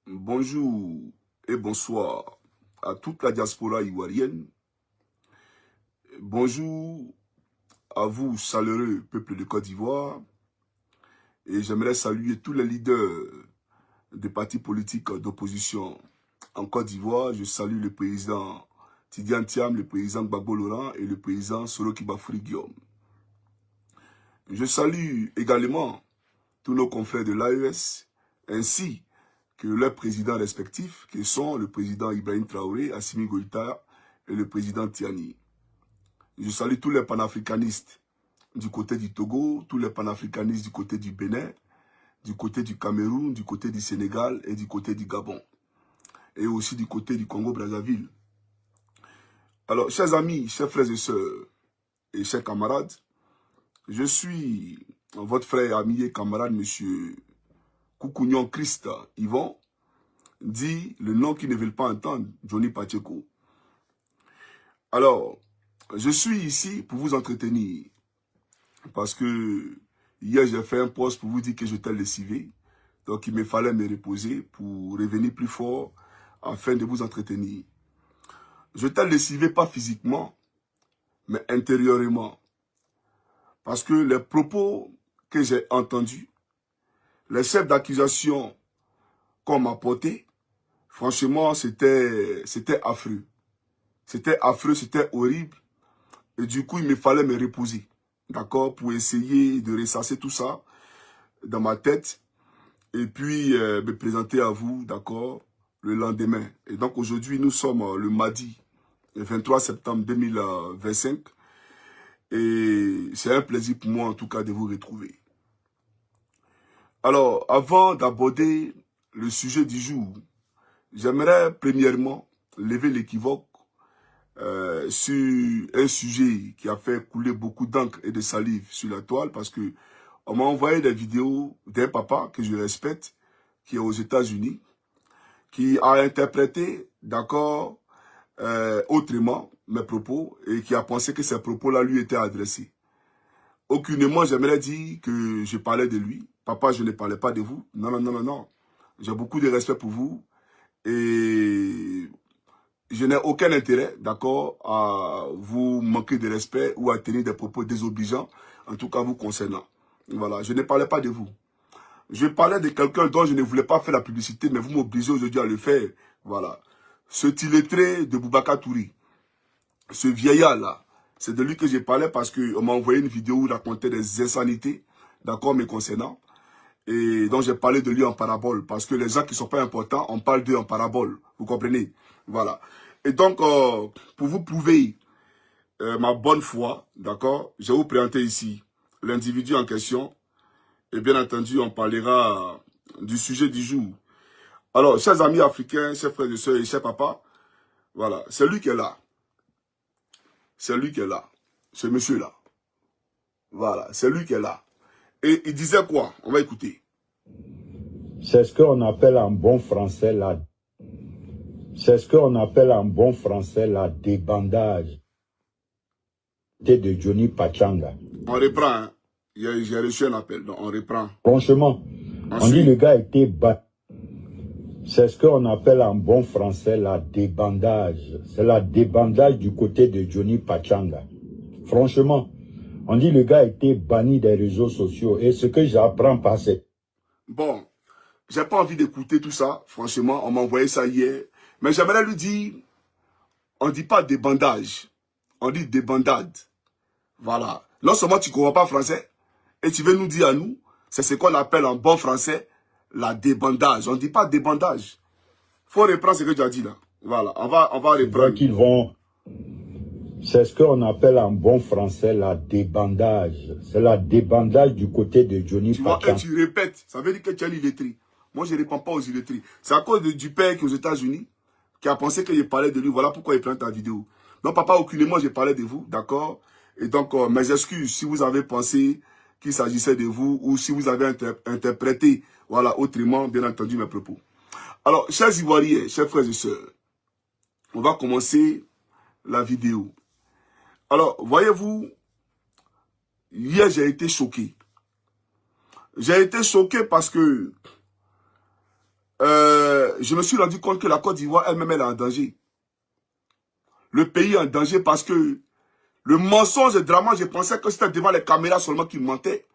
Bonjour et bonsoir à toute la diaspora ivoirienne. Bonjour à vous, chaleureux peuple de Côte d'Ivoire. Et j'aimerais saluer tous les leaders des partis politiques d'opposition en Côte d'Ivoire. Je salue le président Tidiane Thiam, le président Gbagbo Laurent et le président Soroki Bafoury Guillaume. Je salue également tous nos confrères de l'AES ainsi que leurs présidents respectifs, qui sont le président Ibrahim Traoré, Assimi Goïta et le président Tiani. Je salue tous les panafricanistes du côté du Togo, tous les panafricanistes du côté du Bénin, du côté du Cameroun, du côté du Sénégal et du côté du Gabon. Et aussi du côté du Congo-Brazzaville. Alors, chers amis, chers frères et sœurs et chers camarades, je suis votre frère, ami et camarade, monsieur Koukounion Christa Yvon, dit le nom qu'ils ne veulent pas entendre, Johnny Pacheco. Alors, je suis ici pour vous entretenir, parce que hier j'ai fait un post pour vous dire que j'étais lessivé, donc il me fallait me reposer pour revenir plus fort afin de vous entretenir. Je t'ai lessivé pas physiquement, mais intérieurement, parce que les propos que j'ai entendus, les chefs d'accusation qu'on m'a portés, franchement, c'était affreux. C'était affreux, c'était horrible. Et du coup, il me fallait me reposer, d'accord, pour essayer de ressasser tout ça dans ma tête et puis me présenter à vous, d'accord, le lendemain. Et donc, aujourd'hui, nous sommes le mardi, le 23 septembre 2025. Et c'est un plaisir pour moi, en tout cas, de vous retrouver. Alors, avant d'aborder le sujet du jour, j'aimerais premièrement lever l'équivoque sur un sujet qui a fait couler beaucoup d'encre et de salive sur la toile parce que on m'a envoyé des vidéos d'un papa que je respecte, qui est aux États-Unis, qui a interprété, d'accord, autrement mes propos et qui a pensé que ces propos-là lui étaient adressés. Aucunement, j'aimerais dire que je parlais de lui. Papa, je ne parlais pas de vous. Non, non, non, non, non. J'ai beaucoup de respect pour vous et je n'ai aucun intérêt, d'accord, à vous manquer de respect ou à tenir des propos désobligeants, en tout cas vous concernant. Voilà, je ne parlais pas de vous. Je parlais de quelqu'un dont je ne voulais pas faire la publicité, mais vous m'obligez aujourd'hui à le faire. Voilà. Ce illettré de Boubacar Touré, ce vieillard-là, c'est de lui que j'ai parlé parce qu'on m'a envoyé une vidéo où il racontait des insanités, d'accord, me concernant. Et donc j'ai parlé de lui en parabole, parce que les gens qui ne sont pas importants, on parle d'eux en parabole. Vous comprenez? Voilà. Et donc, pour vous prouver ma bonne foi, d'accord, je vais vous présenter ici l'individu en question. Et bien entendu, on parlera du sujet du jour. Alors, chers amis africains, chers frères et sœurs et chers papas, voilà, c'est lui qui est là. C'est lui qui est là. Ce monsieur-là. Voilà, c'est lui qui est là. Et il disait quoi? On va écouter. C'est ce qu'on appelle en bon français la... C'est ce qu'on appelle en bon français la débandage de Johnny Pachanga. On reprend, hein. J'ai reçu un appel, donc on reprend. Franchement, on dit le gars était bas. C'est ce qu'on appelle en bon français la débandage. C'est la débandage du côté de Johnny Pachanga. Franchement, on dit le gars était banni des réseaux sociaux. Et ce que j'apprends par cette... Bon, j'ai pas envie d'écouter tout ça. Franchement, on m'a envoyé ça hier. Mais j'aimerais lui dire, on ne dit pas débandage. On dit débandade. Voilà. Non seulement tu ne comprends pas français, et tu veux nous dire à nous, c'est ce qu'on appelle en bon français la débandage. On ne dit pas débandage. Il faut reprendre ce que tu as dit là. Voilà, on va reprendre. Qu'ils vont... C'est ce qu'on appelle en bon français la débandage. C'est la débandage du côté de Johnny Pachanga. Tu vois, et tu répètes, ça veut dire que tu es illettré. Moi, je ne réponds pas aux illettrés. C'est à cause du père qui est aux États-Unis, qui a pensé que je parlais de lui. Voilà pourquoi il prend ta vidéo. Non, papa, aucunement, j'ai parlé de vous, d'accord? Et donc, mes excuses si vous avez pensé qu'il s'agissait de vous ou si vous avez interprété, voilà, autrement, bien entendu, mes propos. Alors, chers Ivoiriens, chers frères et sœurs, on va commencer la vidéo. Alors, voyez-vous, hier, j'ai été choqué. J'ai été choqué parce que je me suis rendu compte que la Côte d'Ivoire elle-même, elle est en danger. Le pays est en danger parce que le mensonge et drama, je pensais que c'était devant les caméras seulement qu'il mentait,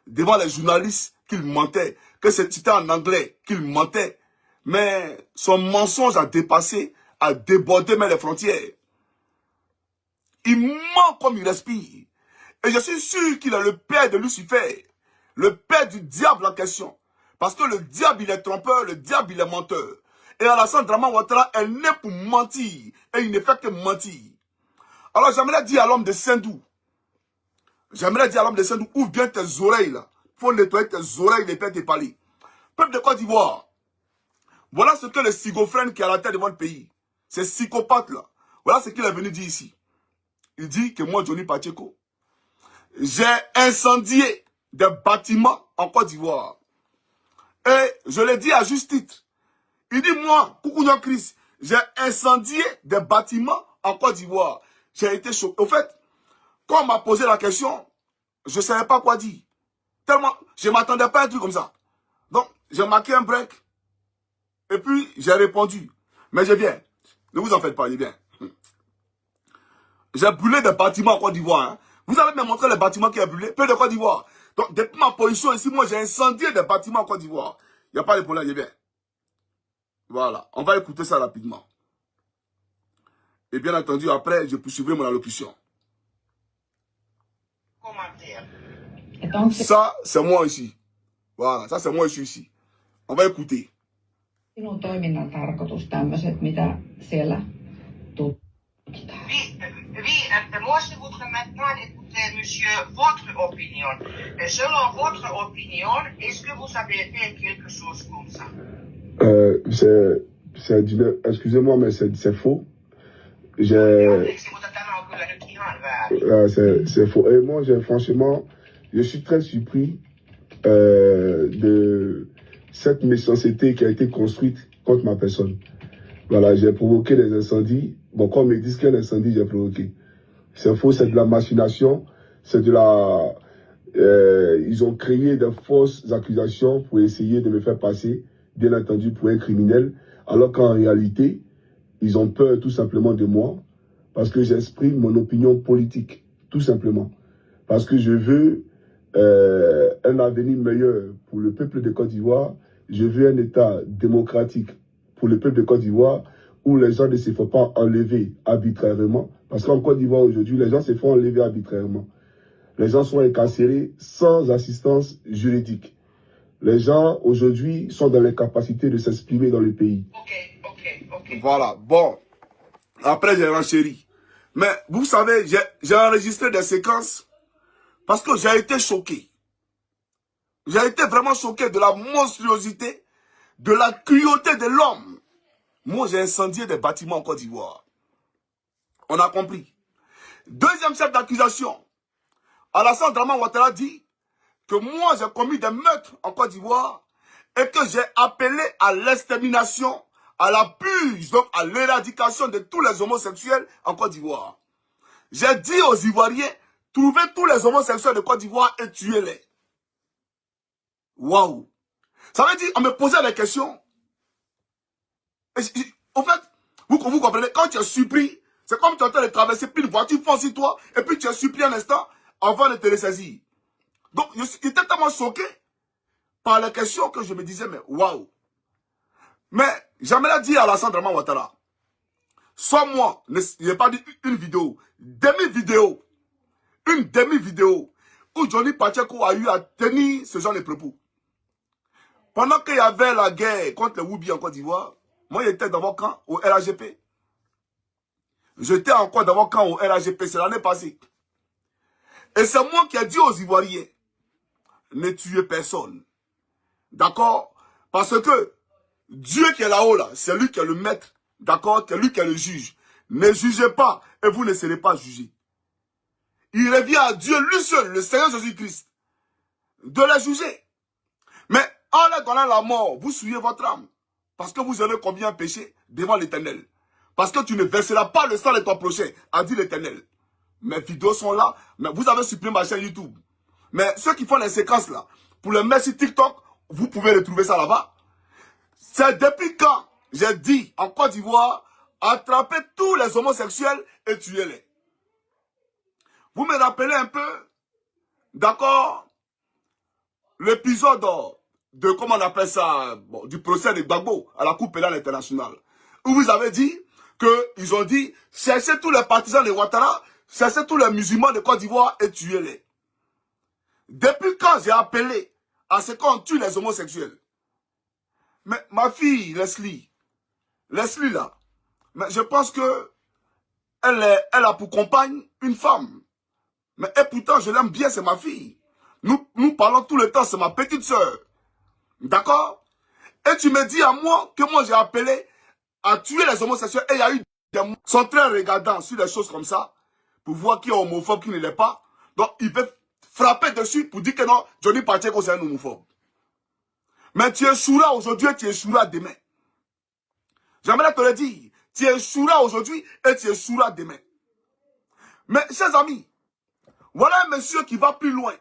devant les journalistes qu'il mentait, que c'était en anglais qu'il mentait. Mais son mensonge a dépassé, a débordé même les frontières. Il ment comme il respire. Et je suis sûr qu'il est le père de Lucifer, le père du diable en question. Parce que le diable, il est trompeur, le diable, il est menteur. Et Alassane Draman Ouattara est né pour mentir. Et il ne fait que mentir. Alors j'aimerais dire à l'homme de Sendou, ouvre bien tes oreilles là. Il faut nettoyer tes oreilles et tes palais. Peuple de Côte d'Ivoire, voilà ce que le schizophrène qui est à la tête de votre pays, ces psychopathes là, voilà ce qu'il est venu dire ici. Il dit que moi, Johnny Pacheco, j'ai incendié des bâtiments en Côte d'Ivoire. Et je l'ai dit à juste titre. Il dit, moi, Koukounian Chris, j'ai incendié des bâtiments en Côte d'Ivoire. J'ai été choqué. Au fait, quand on m'a posé la question, je ne savais pas quoi dire. Tellement, je ne m'attendais pas à un truc comme ça. Donc, j'ai marqué un break. Et puis, j'ai répondu. Mais je viens. Ne vous en faites pas, je viens. J'ai brûlé des bâtiments en Côte d'Ivoire. Hein. Vous avez même montré les bâtiments qui ont brûlé. Peu de Côte d'Ivoire. Donc, depuis ma position ici, moi, j'ai incendié des bâtiments en Côte d'Ivoire. Il n'y a pas de problème, je viens. Voilà. On va écouter ça rapidement. Et bien entendu, après, je poursuivrai mon allocution. Ça, c'est moi ici. Voilà. Ça, c'est moi ici. On va écouter. Sinun toiminnan tarkoitus tämmöiset, mitä siellä tutkitaan? Moi, je voudrais maintenant écouter, monsieur, votre opinion. Selon votre opinion, est-ce que vous avez fait quelque chose comme ça? Excusez-moi, mais c'est faux. C'est faux. Et moi, franchement, je suis très surpris de cette méchanceté qui a été construite contre ma personne. Voilà, j'ai provoqué des incendies. Bon, comme ils disent quel incendie j'ai provoqué. C'est faux, c'est de la machination, c'est de la... ils ont créé de fausses accusations pour essayer de me faire passer, bien entendu, pour un criminel, alors qu'en réalité, ils ont peur tout simplement de moi, parce que j'exprime mon opinion politique, tout simplement. Parce que je veux un avenir meilleur pour le peuple de Côte d'Ivoire, je veux un État démocratique pour le peuple de Côte d'Ivoire, où les gens ne se font pas enlever arbitrairement. Parce qu'en Côte d'Ivoire aujourd'hui, les gens se font enlever arbitrairement. Les gens sont incarcérés sans assistance juridique. Les gens aujourd'hui sont dans l'incapacité de s'exprimer dans le pays. Ok. Voilà, bon. Après, j'ai renchéri. Mais vous savez, j'ai enregistré des séquences parce que j'ai été choqué. J'ai été vraiment choqué de la monstruosité, de la cruauté de l'homme. Moi, j'ai incendié des bâtiments en Côte d'Ivoire. On a compris. Deuxième chef d'accusation. Alassane Draman Ouattara dit que moi, j'ai commis des meurtres en Côte d'Ivoire et que j'ai appelé à l'extermination, à la purge, donc à l'éradication de tous les homosexuels en Côte d'Ivoire. J'ai dit aux Ivoiriens, trouvez tous les homosexuels de Côte d'Ivoire et tuez-les. Waouh! Ça veut dire, on me posait des questions. En fait, vous comprenez, quand tu es surpris, c'est comme tu es en train de traverser, puis une voiture fonce sur toi, et puis tu es surpris un instant avant de te ressaisir. Donc, j'étais tellement choqué par les questions que je me disais, mais waouh! Mais j'aimerais dire à Alassane Draman Ouattara, soit moi, je n'ai pas dit une vidéo, demi-vidéo, une demi-vidéo, où Johnny Pacheco a eu à tenir ce genre de propos. Pendant qu'il y avait la guerre contre les Woubi en Côte d'Ivoire, moi j'étais dans vos camps au RAGP. J'étais encore dans vos camps au RAGP, c'est l'année passée. Et c'est moi qui ai dit aux Ivoiriens, ne tuez personne. D'accord? Parce que Dieu qui est là-haut, là, c'est lui qui est le maître. D'accord? C'est lui qui est le juge. Ne jugez pas et vous ne serez pas jugés. Il revient à Dieu, lui seul, le Seigneur Jésus-Christ, de les juger. Mais en leur donnant la mort, vous souillez votre âme. Parce que vous avez combien péché devant l'Éternel. Parce que tu ne verseras pas le sang de ton prochain, a dit l'Éternel. Mes vidéos sont là, mais vous avez supprimé ma chaîne YouTube. Mais ceux qui font les séquences là, pour les mettre sur TikTok, vous pouvez retrouver ça là-bas. C'est depuis quand j'ai dit en Côte d'Ivoire, attrapez tous les homosexuels et tuez-les. Vous me rappelez un peu, d'accord, l'épisode de, comment on appelle ça, bon, du procès de Gbagbo à la Cour pénale internationale, où vous avez dit qu'ils ont dit, cherchez tous les partisans de Ouattara, cherchez tous les musulmans de Côte d'Ivoire et tuez-les. Depuis quand j'ai appelé à ce qu'on tue les homosexuels? Mais ma fille, Leslie là, mais je pense que elle a pour compagne une femme. Mais et pourtant, je l'aime bien, c'est ma fille. Nous parlons tout le temps, c'est ma petite soeur. D'accord? Et tu me dis à moi que moi j'ai appelé à tuer les homosexuels. Et il y a eu des gens qui sont très regardants sur des choses comme ça, pour voir qui est homophobe, qui ne l'est pas. Donc, ils peuvent frapper dessus pour dire que non, Johnny Pacheco c'est un homophobe. Mais tu es choura aujourd'hui et tu es choura demain. J'aimerais te le dire. Tu es choura aujourd'hui et tu es choura demain. Mais, chers amis, voilà un monsieur qui va plus loin.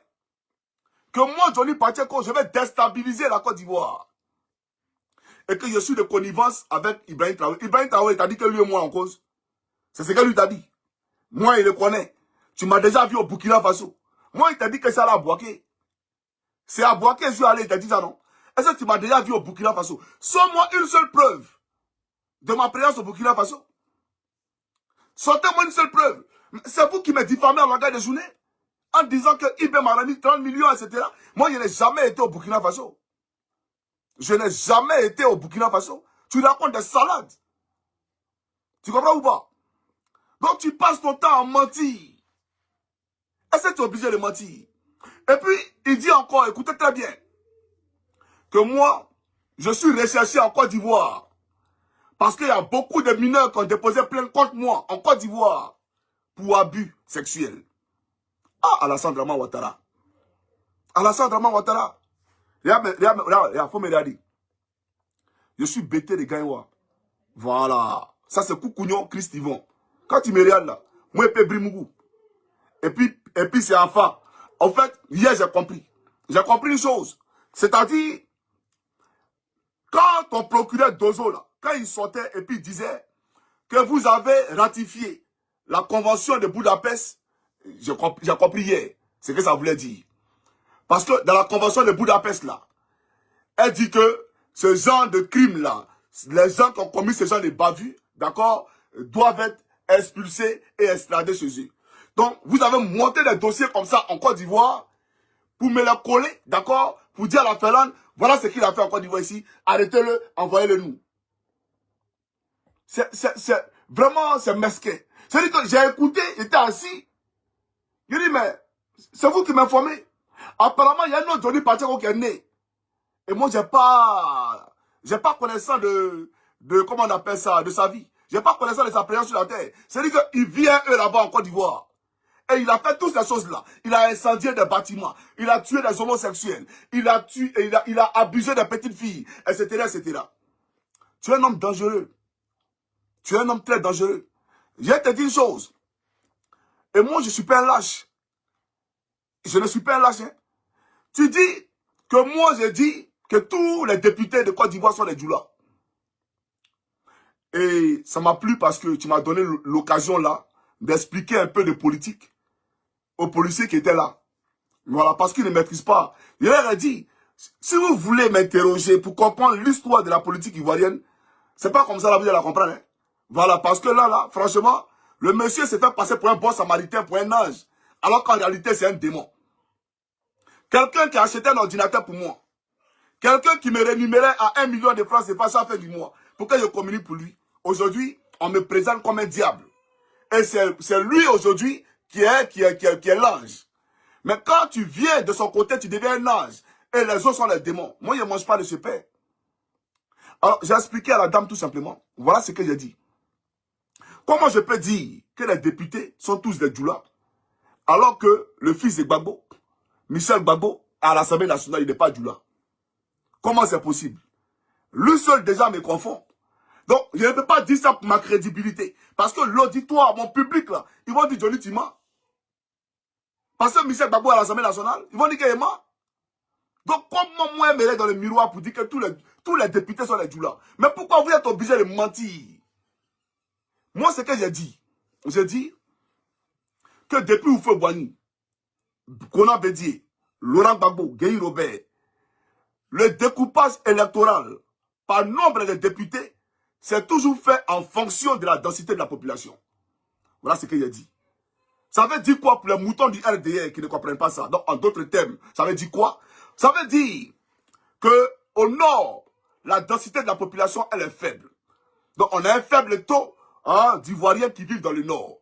Que moi, Johnny Pacheco, je vais déstabiliser la Côte d'Ivoire. Et que je suis de connivence avec Ibrahim Traoré. Ibrahim Traoré t'a dit que lui et moi en cause. C'est ce que lui t'a dit. Moi, il le connaît. Tu m'as déjà vu au Burkina Faso. Moi, il t'a dit que c'est à Bouaké. C'est à Bouaké que je suis allé, il t'a dit ça, non? Est-ce que tu m'as déjà vu au Burkina Faso? Sors-moi une seule preuve de ma présence au Burkina Faso. Sortez-moi une seule preuve. C'est vous qui me diffamez en langage de journée en disant que Ibn m'a remis 30 millions, etc. Moi, je n'ai jamais été au Burkina Faso. Je n'ai jamais été au Burkina Faso. Tu racontes des salades. Tu comprends ou pas? Donc, tu passes ton temps à mentir. Est-ce que tu es obligé de mentir? Et puis, il dit encore, écoutez très bien, que moi, je suis recherché en Côte d'Ivoire. Parce qu'il y a beaucoup de mineurs qui ont déposé plainte contre moi en Côte d'Ivoire pour abus sexuels. Ah, Alassane Draman Ouattara. Alassane Draman Ouattara. Regarde, faut me regarder. Je suis bêté de Gaïwa. Voilà. Ça, c'est Koukounion, Christ Yvon. Quand tu me regardes là, moi, je peux Brimougou. Et puis c'est enfin. En fait, hier, j'ai compris. J'ai compris une chose. C'est-à-dire, quand ton procureur Dozo, là, quand il sortait et puis il disait que vous avez ratifié la convention de Budapest, j'ai compris hier ce que ça voulait dire. Parce que dans la convention de Budapest, là, elle dit que ce genre de crime-là, les gens qui ont commis ce genre de bavures, d'accord, doivent être expulsés et extradés chez eux. Donc, vous avez monté des dossiers comme ça en Côte d'Ivoire pour me les coller, d'accord, pour dire à la Finlande, voilà ce qu'il a fait en Côte d'Ivoire ici, arrêtez-le, envoyez-le nous. Vraiment, c'est mesquin. C'est-à-dire que j'ai écouté, j'étais assis, je dis, mais c'est vous qui m'informez. Apparemment, il y a un autre Johnny Pacheco qui est né. Et moi, j'ai pas connaissance de comment on appelle ça, de sa vie. J'ai pas connaissance de sa présence sur la terre. C'est-à-dire qu'il vient, eux, là-bas, en Côte d'Ivoire. Et il a fait toutes ces choses-là. Il a incendié des bâtiments. Il a tué des homosexuels. Il a abusé des petites filles, etc., etc. Tu es un homme dangereux. Tu es un homme très dangereux. Je vais te dire une chose. Et moi, je ne suis pas un lâche. Je ne suis pas un lâche. Hein. Tu dis que moi, j'ai dit que tous les députés de Côte d'Ivoire sont des djoulas. Et ça m'a plu parce que tu m'as donné l'occasion là d'expliquer un peu de politique aux policiers qui étaient là. Voilà, parce qu'ils ne maîtrisent pas. Je leur ai dit, si vous voulez m'interroger pour comprendre l'histoire de la politique ivoirienne, c'est pas comme ça là, vous allez la comprendre. Hein. Voilà, parce que là, franchement, le monsieur s'est fait passer pour un bon samaritain, pour un ange, alors qu'en réalité, c'est un démon. Quelqu'un qui a acheté un ordinateur pour moi, quelqu'un qui me rémunérait à 1 million de francs, c'est pas ça à la fin du mois, pour que je communique pour lui. Aujourd'hui, on me présente comme un diable. Et c'est lui aujourd'hui qui est l'ange. Mais quand tu viens de son côté, tu deviens un ange. Et les autres sont les démons. Moi, je ne mange pas de ce pain. Alors, j'ai expliqué à la dame tout simplement. Voilà ce que j'ai dit. Comment je peux dire que les députés sont tous des djoulas, alors que le fils de Gbagbo, Michel Gbagbo, à l'Assemblée nationale, il n'est pas djoula? Comment c'est possible? Lui seul déjà me confond. Donc, je ne peux pas dire ça pour ma crédibilité. Parce que l'auditoire, mon public, là, ils vont dire Johnny Tima. Parce que Michel Gbagbo à l'Assemblée nationale, ils vont dire qu'il est mort. Donc, comment moi, je me lève dans le miroir pour dire que tous les députés sont les Djoula. Mais pourquoi vous êtes obligés de mentir? Moi, ce que j'ai dit que depuis Oufou Boigny, Kona Bédié, Laurent Gbagbo, Guy Robert, le découpage électoral par nombre de députés, c'est toujours fait en fonction de la densité de la population. Voilà ce que j'ai dit. Ça veut dire quoi pour les moutons du RDR qui ne comprennent pas ça? Donc, en d'autres termes, ça veut dire quoi? Ça veut dire qu'au nord, la densité de la population, elle est faible. Donc, on a un faible taux d'Ivoiriens qui vivent dans le nord.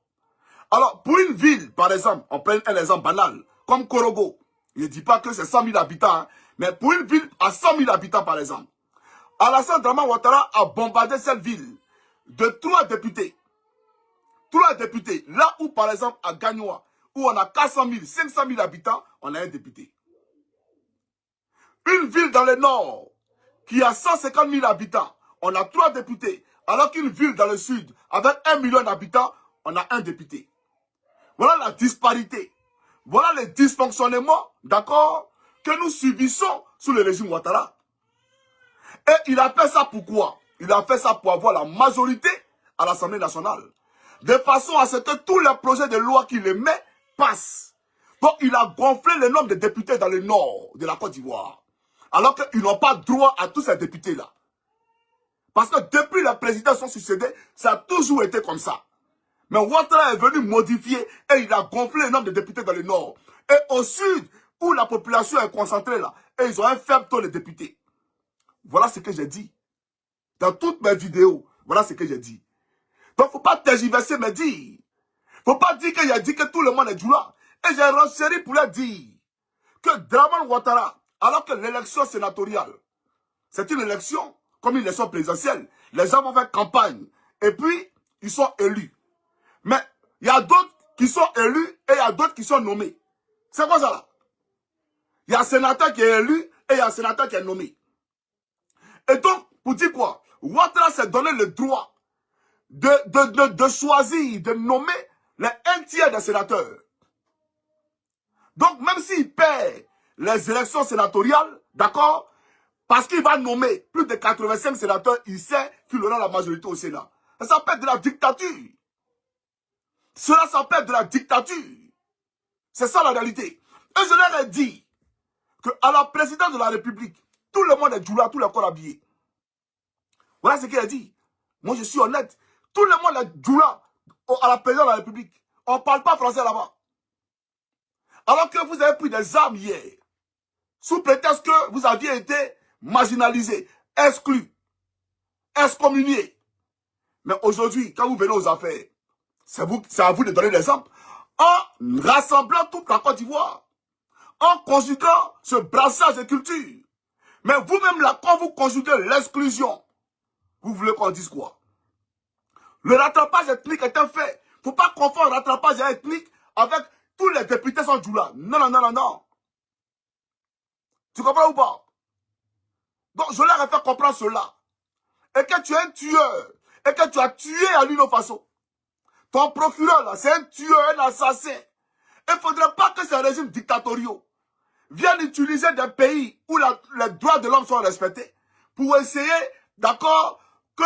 Alors, pour une ville, par exemple, on prend un exemple banal, comme Korogo, je ne dis pas que c'est 100 000 habitants, mais pour une ville à 100 000 habitants, par exemple, Alassane Dramane Ouattara a bombardé cette ville de 3 députés. 3 députés. Là où, par exemple, à Gagnoa, où on a 400 000, 500 000 habitants, on a un député. Une ville dans le nord qui a 150 000 habitants, on a 3 députés. Alors qu'une ville dans le sud, avec 1 million d'habitants, on a un député. Voilà la disparité. Voilà les dysfonctionnements, d'accord, que nous subissons sous le régime Ouattara. Et il a fait ça pourquoi? Il a fait ça pour avoir la majorité à l'Assemblée nationale. De façon à ce que tous les projets de loi qu'il émet passent. Donc il a gonflé le nombre de députés dans le nord de la Côte d'Ivoire. Alors qu'ils n'ont pas droit à tous ces députés-là. Parce que depuis les présidents sont succédés, ça a toujours été comme ça. Mais Ouattara est venu modifier et il a gonflé le nombre de députés dans le nord. Et au sud, où la population est concentrée là, et ils ont un faible taux de députés. Voilà ce que j'ai dit. Dans toutes mes vidéos, voilà ce que j'ai dit. Donc, il ne faut pas tergiverser mes dires. Il ne faut pas dire que j'ai dit que tout le monde est Djoula. Et j'ai renchéri pour leur dire que Dramane Ouattara, alors que l'élection sénatoriale, c'est une élection comme une élection présidentielle. Les gens vont faire campagne. Et puis, ils sont élus. Mais il y a d'autres qui sont élus et il y a d'autres qui sont nommés. C'est quoi ça là? Il y a un sénateur qui est élu et il y a un sénateur qui est nommé. Et donc, pour dire quoi? Ouattara s'est donné le droit de choisir, de nommer les 1/3 des sénateurs. Donc, même s'il perd les élections sénatoriales, d'accord, parce qu'il va nommer plus de 85 sénateurs, il sait qu'il aura la majorité au Sénat. Ça s'appelle de la dictature. Cela s'appelle de la dictature. C'est ça la réalité. Et je leur ai dit qu'à la présidence de la République, tout le monde est Djoula, tout le corps habillé. Voilà ce qu'il a dit. Moi, je suis honnête. Tout le monde est Djoula à la présidence de la République. On ne parle pas français là-bas. Alors que vous avez pris des armes hier, sous prétexte que vous aviez été marginalisé, exclu, excommunié. Mais aujourd'hui, quand vous venez aux affaires, c'est à vous de donner l'exemple en rassemblant toute la Côte d'Ivoire, en conjuguant ce brassage de culture. Mais vous-même là, quand vous conjuguez l'exclusion, vous voulez qu'on dise quoi? Le rattrapage ethnique est un fait. Il ne faut pas confondre rattrapage ethnique avec tous les députés sont Djoula. Non, non, non, non, non. Tu comprends ou pas? Donc, je leur ai fait comprendre cela. Et que tu es un tueur. Et que tu as tué à l'une autre façon. Ton procureur, là, c'est un tueur, un assassin. Il ne faudrait pas que ces régimes dictatoriaux viennent utiliser des pays où les droits de l'homme sont respectés pour essayer, d'accord, que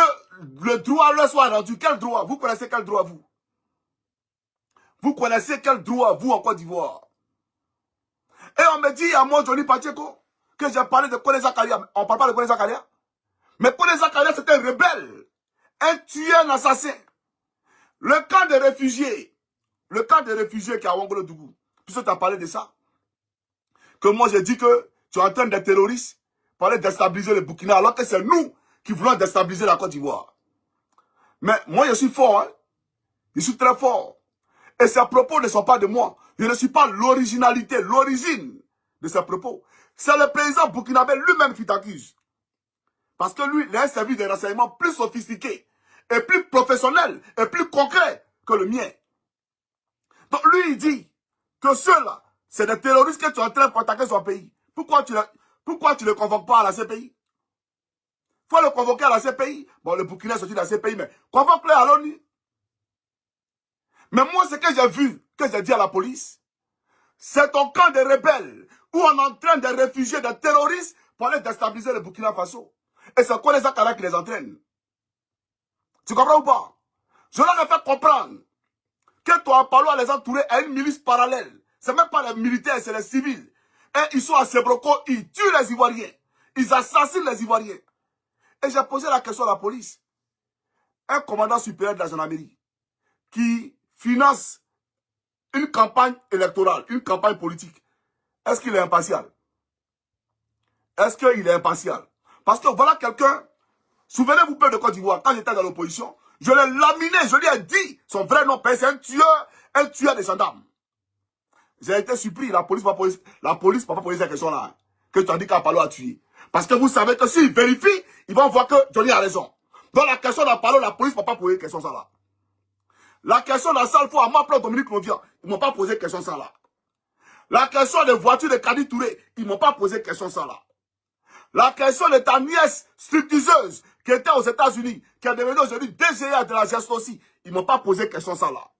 le droit leur soit rendu. Quel droit? Vous connaissez quel droit, vous? Vous connaissez quel droit, vous, en Côte d'Ivoire? Et on me dit à moi, Johnny Pacheco, que j'ai parlé de Kone Zakaria. On ne parle pas de Kone Zakaria. Mais Kone Zakaria, c'était un rebelle. Un tueur, un assassin. Le camp des réfugiés qui est à Ouagadougou, puisque tu as parlé de ça, que moi j'ai dit que tu es en train d'être terroriste pour aller déstabiliser le Burkina, alors que c'est nous qui voulons déstabiliser la Côte d'Ivoire. Mais moi je suis fort, hein? Je suis très fort. Et ces propos ne sont pas de moi. Je ne suis pas l'originalité, l'origine de ces propos. C'est le président burkinabé lui-même qui t'accuse. Parce que lui, il a un service de renseignement plus sophistiqué, et plus professionnel, et plus concret que le mien. Donc lui, il dit que ceux-là, c'est des terroristes que tu es en train d'attaquer son pays. Pourquoi tu ne le convoques pas à la CPI? Il faut le convoquer à la CPI. Bon, le Burkina est sorti de la CPI, mais convoque-le à l'ONU. Mais moi, ce que j'ai vu, que j'ai dit à la police, c'est ton camp de rebelles où on entraîne des réfugiés, des terroristes pour aller déstabiliser le Burkina Faso. Et c'est quoi les Akara qui les entraînent? Tu comprends ou pas? Je leur ai fait comprendre que toi, Palo les entourer à une milice parallèle. C'est même pas les militaires, c'est les civils. Et ils sont à Sebroko, ils tuent les Ivoiriens. Ils assassinent les Ivoiriens. Et j'ai posé la question à la police. Un commandant supérieur de la gendarmerie qui finance une campagne électorale, une campagne politique, est-ce qu'il est impartial? Est-ce qu'il est impartial? Parce que voilà quelqu'un, souvenez-vous peu de Côte d'Ivoire, quand j'étais dans l'opposition, je l'ai laminé, je lui ai dit son vrai nom, c'est un tueur des gendarmes. J'ai été surpris, la police m'a pas posé cette question-là, hein, que tu as dit qu'Apalo a tué. Parce que vous savez que s'ils vérifient, ils vont voir que Johnny a raison. Dans la question d'Apalo, la police ne m'a pas posé question ça là. La question d'Assalfo, à ma place Dominique Novian, ils ne m'ont pas posé question ça là. La question des voitures de Kadi Touré, ils ne m'ont pas posé question ça là. La question de ta nièce stripteaseuse qui était aux États-Unis, qui est devenue aujourd'hui DGA de la gestion aussi, ils ne m'ont pas posé question ça là.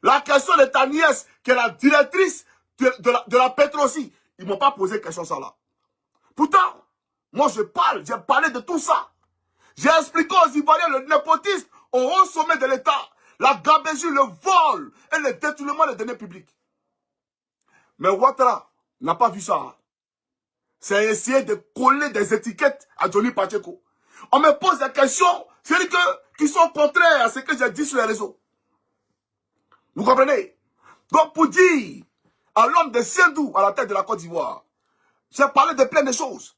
La question de ta nièce qui est la directrice de la Petro aussi, ils ne m'ont pas posé question ça là. Pourtant, moi je parle, j'ai parlé de tout ça. J'ai expliqué aux Ivoiriens le népotisme au haut sommet de l'État, la gabégie, le vol et le détournement des deniers publics. Mais Ouattara n'a pas vu ça. C'est essayer de coller des étiquettes à Johnny Pacheco. On me pose des questions, qui sont contraires à ce que j'ai dit sur les réseaux. Vous comprenez? Donc pour dire à l'homme de Sendou à la tête de la Côte d'Ivoire, j'ai parlé de plein de choses.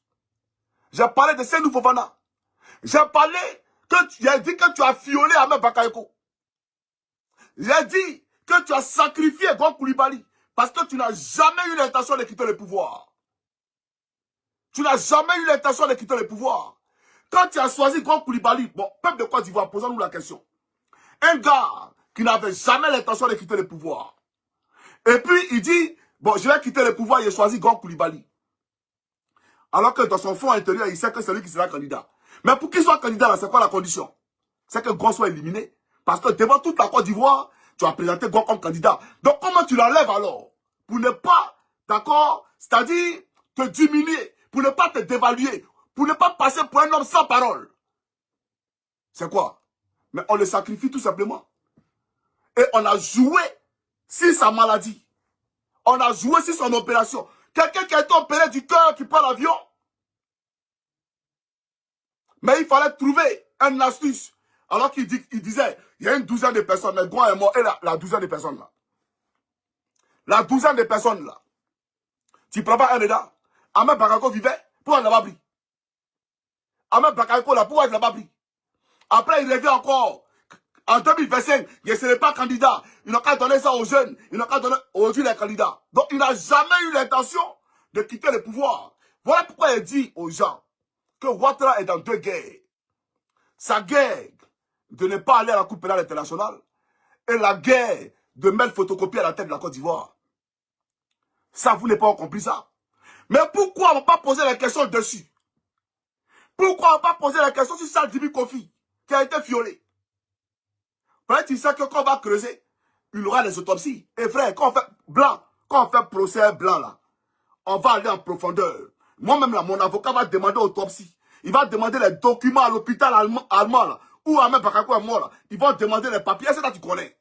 J'ai parlé de Sendou Fofana. J'ai parlé j'ai dit que tu as violé Ahmed Bakayoko. J'ai dit que tu as sacrifié Gon Koulibaly parce que tu n'as jamais eu l'intention de quitter le pouvoir. Tu n'as jamais eu l'intention de quitter le pouvoir. Quand tu as choisi Gon Koulibaly, bon, peuple de Côte d'Ivoire, posons-nous la question. Un gars qui n'avait jamais l'intention de quitter le pouvoir. Et puis il dit, bon, je vais quitter le pouvoir, il a choisi Gon Koulibaly. Alors que dans son fond intérieur, il sait que c'est lui qui sera candidat. Mais pour qu'il soit candidat, c'est quoi la condition? C'est que Gon soit éliminé. Parce que devant toute la Côte d'Ivoire, tu as présenté Gon comme candidat. Donc comment tu l'enlèves alors? Pour ne pas, d'accord, c'est-à-dire te diminuer, pour ne pas te dévaluer, pour ne pas passer pour un homme sans parole. C'est quoi? Mais on le sacrifie tout simplement. Et on a joué sur sa maladie. On a joué sur son opération. Quelqu'un qui a été opéré du cœur, qui prend l'avion. Mais il fallait trouver une astuce. Alors qu'il disait, il y a une douzaine de personnes, mais Gon est mort, et la douzaine de personnes là. La douzaine de personnes là. Tu prends pas un dedans. Ahmed Bakayoko vivait, pourquoi il n'a pas pris? Ahmed Bakayoko là, pourquoi il n'a pas pris? Après, il revient encore. En 2025, il ne serait pas candidat. Il n'a qu'à donner ça aux jeunes. Il n'a qu'à donner aujourd'hui les candidats. Donc, il n'a jamais eu l'intention de quitter le pouvoir. Voilà pourquoi il dit aux gens que Ouattara est dans deux guerres. Sa guerre de ne pas aller à la Cour pénale internationale et la guerre de mettre photocopie à la tête de la Côte d'Ivoire. Ça, vous n'avez pas compris ça. Mais pourquoi on ne va pas poser la question dessus? Pourquoi on ne va pas poser la question sur Charles Djibi Kofi qui a été violé? Peut-être qu'il sait que quand on va creuser, il y aura les autopsies. Et frère, quand on fait procès blanc là, on va aller en profondeur. Moi-même là, mon avocat va demander autopsie. Il va demander les documents à l'hôpital allemand là, où Ahmed Bakayoko est mort là. Ils vont demander les papiers. C'est ça que tu connais.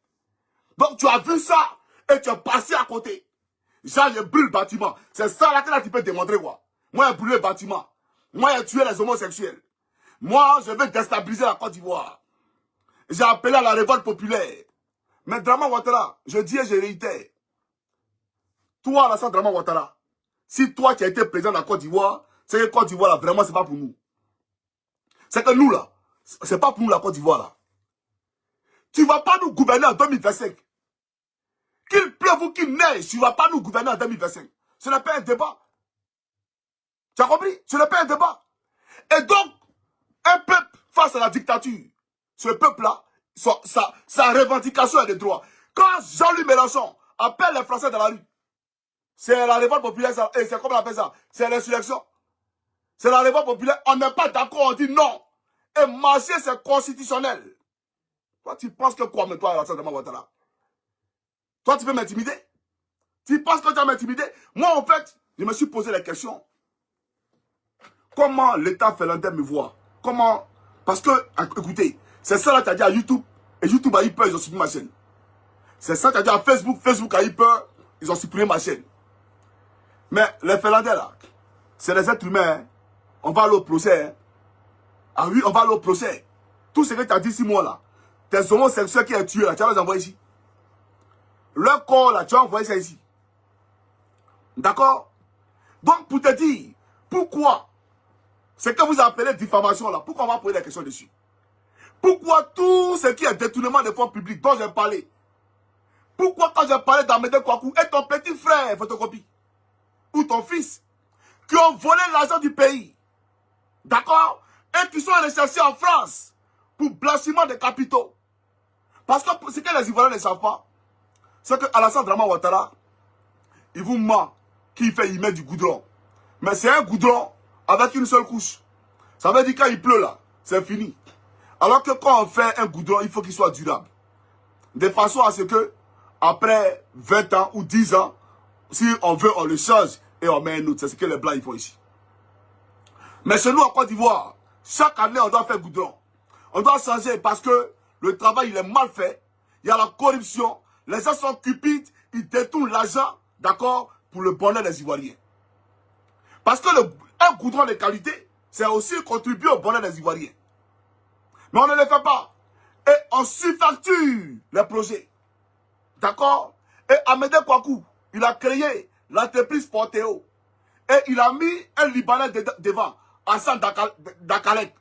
Donc tu as vu ça et tu es passé à côté. Genre, je brûle le bâtiment. C'est ça là que là, tu peux démontrer quoi. Moi, j'ai brûlé le bâtiment. Moi, j'ai tué les homosexuels. Moi, je vais déstabiliser la Côte d'Ivoire. J'ai appelé à la révolte populaire. Mais Draman Ouattara, je dis et je réitère. Toi, Alassane Draman Ouattara, si toi tu as été président de la Côte d'Ivoire, c'est que Côte d'Ivoire là, vraiment, c'est pas pour nous. C'est que nous là, c'est pas pour nous la Côte d'Ivoire là. Tu vas pas nous gouverner en 2025. Qu'il pleuve ou qu'il neige, tu vas pas nous gouverner en 2025. Ce n'est pas un débat. Tu as compris? Ce n'est pas un débat. Et donc, un peuple face à la dictature, ce peuple-là, sa revendication est de droit. Quand Jean-Luc Mélenchon appelle les Français dans la rue, c'est la révolte populaire, et c'est comme on appelle ça, c'est l'insurrection. C'est la révolte populaire, on n'est pas d'accord, on dit non. Et marcher, c'est constitutionnel. Toi, tu penses que quoi, mais toi, Alassane Draman Ouattara? Toi, tu peux m'intimider? Tu penses que tu vas m'intimider? Moi, en fait, je me suis posé la question. Comment l'État finlandais me voit? comment... Parce que, écoutez, c'est ça là que tu as dit à YouTube, et YouTube a eu peur, ils ont supprimé ma chaîne. C'est ça que tu as dit à Facebook, Facebook a eu peur, ils ont supprimé ma chaîne. Mais les Finlandais là, c'est des êtres humains, hein. On va aller au procès. Hein. Ah oui, on va aller au procès. Tout ce que tu as dit 6 mois là, tes homosexuels qui ont tué là, tu vas les envoyer ici. Leur corps là, tu vas envoyer ça ici. D'accord? Donc pour te dire, pourquoi ce que vous appelez diffamation là, pourquoi on va poser des questions dessus? Pourquoi tout ce qui est détournement des fonds publics dont j'ai parlé? Pourquoi quand j'ai parlé d'Amédée Kouakou et ton petit frère, photocopie, ou ton fils, qui ont volé l'argent du pays, d'accord, et qui sont recherchés en France pour blanchiment des capitaux? Parce que ce que les Ivoiriens ne savent pas, c'est que Alassane Dramane Ouattara, il vous ment qu'il fait y mettre du goudron. Mais c'est un goudron avec une seule couche. Ça veut dire quand il pleut là, c'est fini. Alors que quand on fait un goudron, il faut qu'il soit durable. De façon à ce que, après 20 ans ou 10 ans, si on veut, on le change et on met un autre. C'est ce que les Blancs ils font ici. Mais chez nous, en Côte d'Ivoire, chaque année, on doit faire goudron. On doit changer parce que le travail, il est mal fait. Il y a la corruption. Les gens sont cupides. Ils détournent l'argent, d'accord, pour le bonheur des Ivoiriens. Parce que un goudron de qualité, c'est aussi contribuer au bonheur des Ivoiriens. Mais on ne le fait pas. Et on surfacture les projets. D'accord? Et Amédée Kouakou, il a créé l'entreprise Porteo. Et il a mis un Libanais devant. Hassan Dakalek.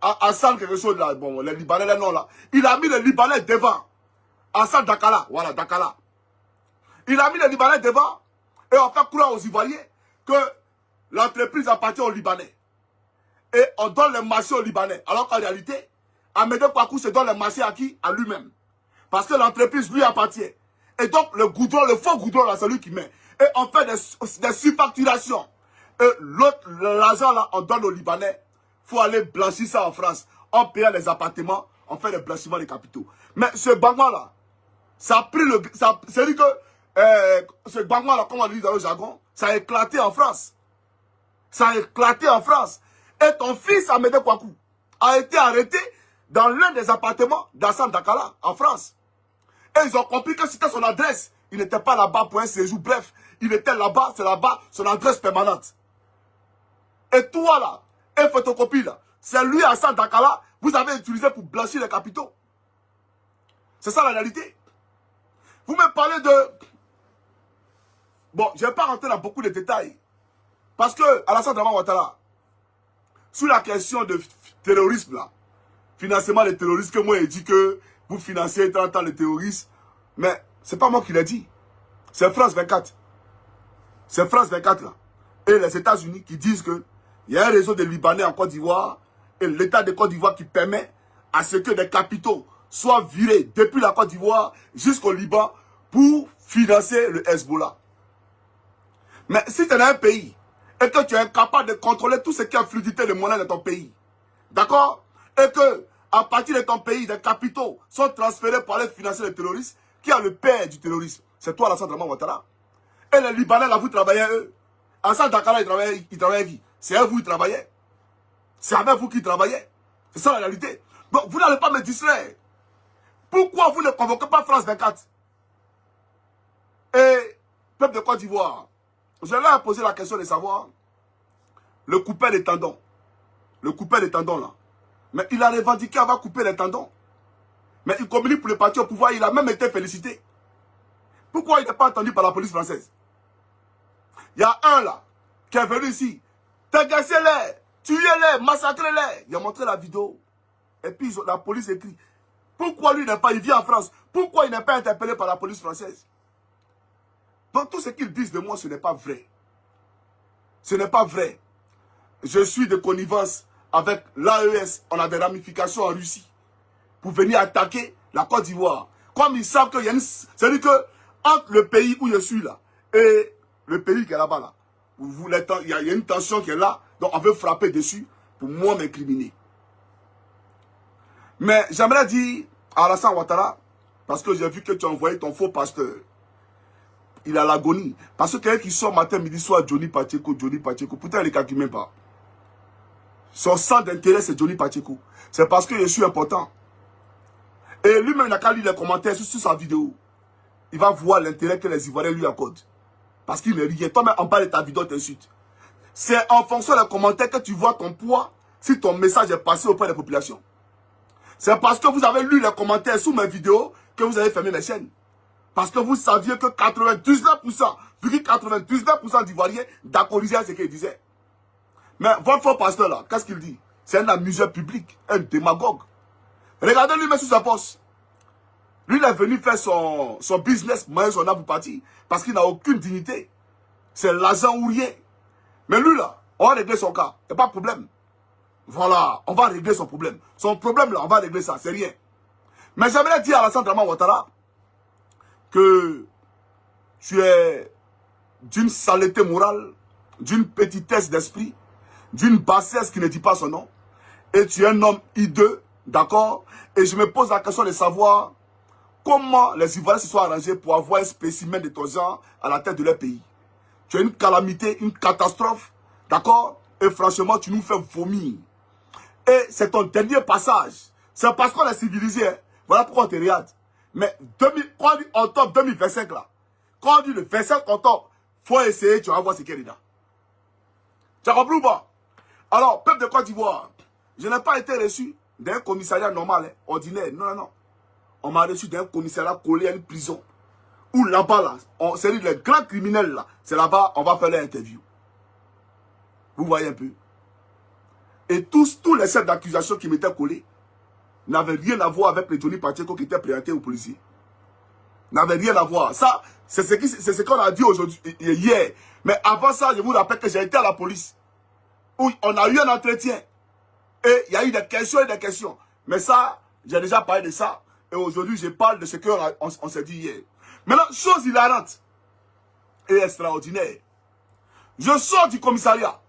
Hassan quelque chose là. Bon, les Libanais, les noms là. Il a mis le Libanais devant. Hassan Dakala. Voilà, Dakala. Il a mis le Libanais devant. Et on fait croire aux Ivoiriens que l'entreprise appartient aux Libanais. Et on donne le marché aux Libanais. Alors qu'en réalité, Amédée Kouakou se donne le marché à qui? À lui-même. Parce que l'entreprise lui appartient. Et donc le goudron, le faux goudron là, c'est lui qui met. Et on fait des surfacturations. Et l'autre, l'argent là, on donne aux Libanais. Il faut aller blanchir ça en France. On paye les appartements, on fait le blanchiment des capitaux. Mais ce Bangwa là, ça a pris le... C'est-à-dire que ce Bangwa là, comme on dit dans le jargon, ça a éclaté en France. Ça a éclaté en France. Et ton fils Amédée Kouakou a été arrêté dans l'un des appartements d'Hassan Dakala en France. Et ils ont compris que c'était son adresse. Il n'était pas là-bas pour un séjour. Bref, il était là-bas, c'est là-bas, son adresse permanente. Et toi là, et photocopie là, c'est lui Hassan Dakala, vous avez utilisé pour blanchir les capitaux. C'est ça la réalité. Vous me parlez de... Bon, je ne vais pas rentrer dans beaucoup de détails. Parce que Alassane Dramane Ouattara, sur la question de terrorisme là, financement des terroristes, que moi j'ai dit que vous financez 30 ans les terroristes, mais c'est pas moi qui l'ai dit. C'est France 24. C'est France 24 là. Et les États-Unis qui disent que il y a un réseau de Libanais en Côte d'Ivoire et l'État de Côte d'Ivoire qui permet à ce que des capitaux soient virés depuis la Côte d'Ivoire jusqu'au Liban pour financer le Hezbollah. Mais si tu es dans un pays et que tu es incapable de contrôler tout ce qui est fluidité de monnaie de ton pays, d'accord? Et que à partir de ton pays, des capitaux sont transférés pour aller financer les terroristes, qui a le père du terrorisme? C'est toi, Alassane Dramane Ouattara. Et les Libanais, là, vous travaillez eux. Hassan Dakala, il travaillait qui? C'est à vous qui travaillez. C'est avec vous qui travaillez. C'est ça la réalité. Donc, vous n'allez pas me distraire. Pourquoi vous ne convoquez pas France 24? Et, peuple de Côte d'Ivoire, je leur ai posé la question de savoir le coupeur des tendons. Le coupeur des tendons, là. Mais il a revendiqué avoir coupé les tendons. Mais il communique pour le parti au pouvoir, il a même été félicité. Pourquoi il n'est pas entendu par la police française? Il y a un là, qui est venu ici, tagacez-les, tuez-les, massacrez-les. Il a montré la vidéo. Et puis la police écrit. Pourquoi lui n'est pas, il vient en France, pourquoi il n'est pas interpellé par la police française? Donc tout ce qu'ils disent de moi, ce n'est pas vrai. Ce n'est pas vrai. Je suis de connivence avec l'AES, on a des ramifications en Russie, pour venir attaquer la Côte d'Ivoire. Comme ils savent qu'il y a une... C'est-à-dire que, entre le pays où je suis là, et le pays qui est là-bas, là, il y a une tension qui est là, donc on veut frapper dessus pour moi m'incriminer. Mais j'aimerais dire à Alassane Ouattara, parce que j'ai vu que tu as envoyé ton faux pasteur, il est à l'agonie. Parce que quelqu'un qui sort matin, midi, soir, Johnny Pacheco, pourtant il ne calcule même pas. Son centre d'intérêt, c'est Johnny Pacheco. C'est parce que je suis important. Et lui-même, il n'a qu'à lire les commentaires sur sa vidéo. Il va voir l'intérêt que les Ivoiriens lui accordent. Parce qu'il n'est rien. Toi-même, en bas de ta vidéo, t'insulte. C'est en fonction des commentaires que tu vois ton poids, si ton message est passé auprès des populations. C'est parce que vous avez lu les commentaires sous mes vidéos que vous avez fermé mes chaînes. Parce que vous saviez que 99%, vu que 99% d'Ivoiriens d'accordisaient ce qu'il disait. Mais votre faux pasteur là, qu'est-ce qu'il dit? C'est un amuseur public, un démagogue. Regardez lui-même sous sa poste. Lui, il est venu faire son business, moyen son âme pour partir. Parce qu'il n'a aucune dignité. C'est l'argent ou rien. Mais lui là, on va régler son cas. Il n'y a pas de problème. Voilà, on va régler son problème. Son problème là, on va régler ça, c'est rien. Mais j'aimerais dire à Alassane Dramane Ouattara que tu es d'une saleté morale, d'une petitesse d'esprit, d'une bassesse qui ne dit pas son nom. Et tu es un homme hideux, d'accord? Et je me pose la question de savoir comment les Ivoiriens se sont arrangés pour avoir un spécimen de ton genre à la tête de leur pays. Tu es une calamité, une catastrophe, d'accord? Et franchement, tu nous fais vomir. Et c'est ton dernier passage. C'est parce qu'on est civilisé. Hein. Voilà pourquoi on te regarde. Mais quand on dit octobre 2025 là, quand on dit le 25 octobre, faut essayer, tu vas voir ce qu'il y a dedans. Tu as compris ou pas? Alors, peuple de Côte d'Ivoire, je n'ai pas été reçu d'un commissariat normal, hein, ordinaire. Non, non, non. On m'a reçu d'un commissariat collé à une prison. Où là-bas, là, c'est les grands criminels là, c'est là-bas, on va faire l'interview. Vous voyez un peu? Et tous les chefs d'accusation qui m'étaient collés n'avaient rien à voir avec le Johnny Pacheco qui était présenté aux policiers. N'avaient rien à voir. Ça, c'est ce qu'on a dit aujourd'hui, hier. Mais avant ça, je vous rappelle que j'ai été à la police. Où on a eu un entretien. Et il y a eu des questions et des questions. Mais ça, j'ai déjà parlé de ça. Et aujourd'hui, je parle de ce qu'on s'est dit hier. Maintenant, chose hilarante et extraordinaire. Je sors du commissariat.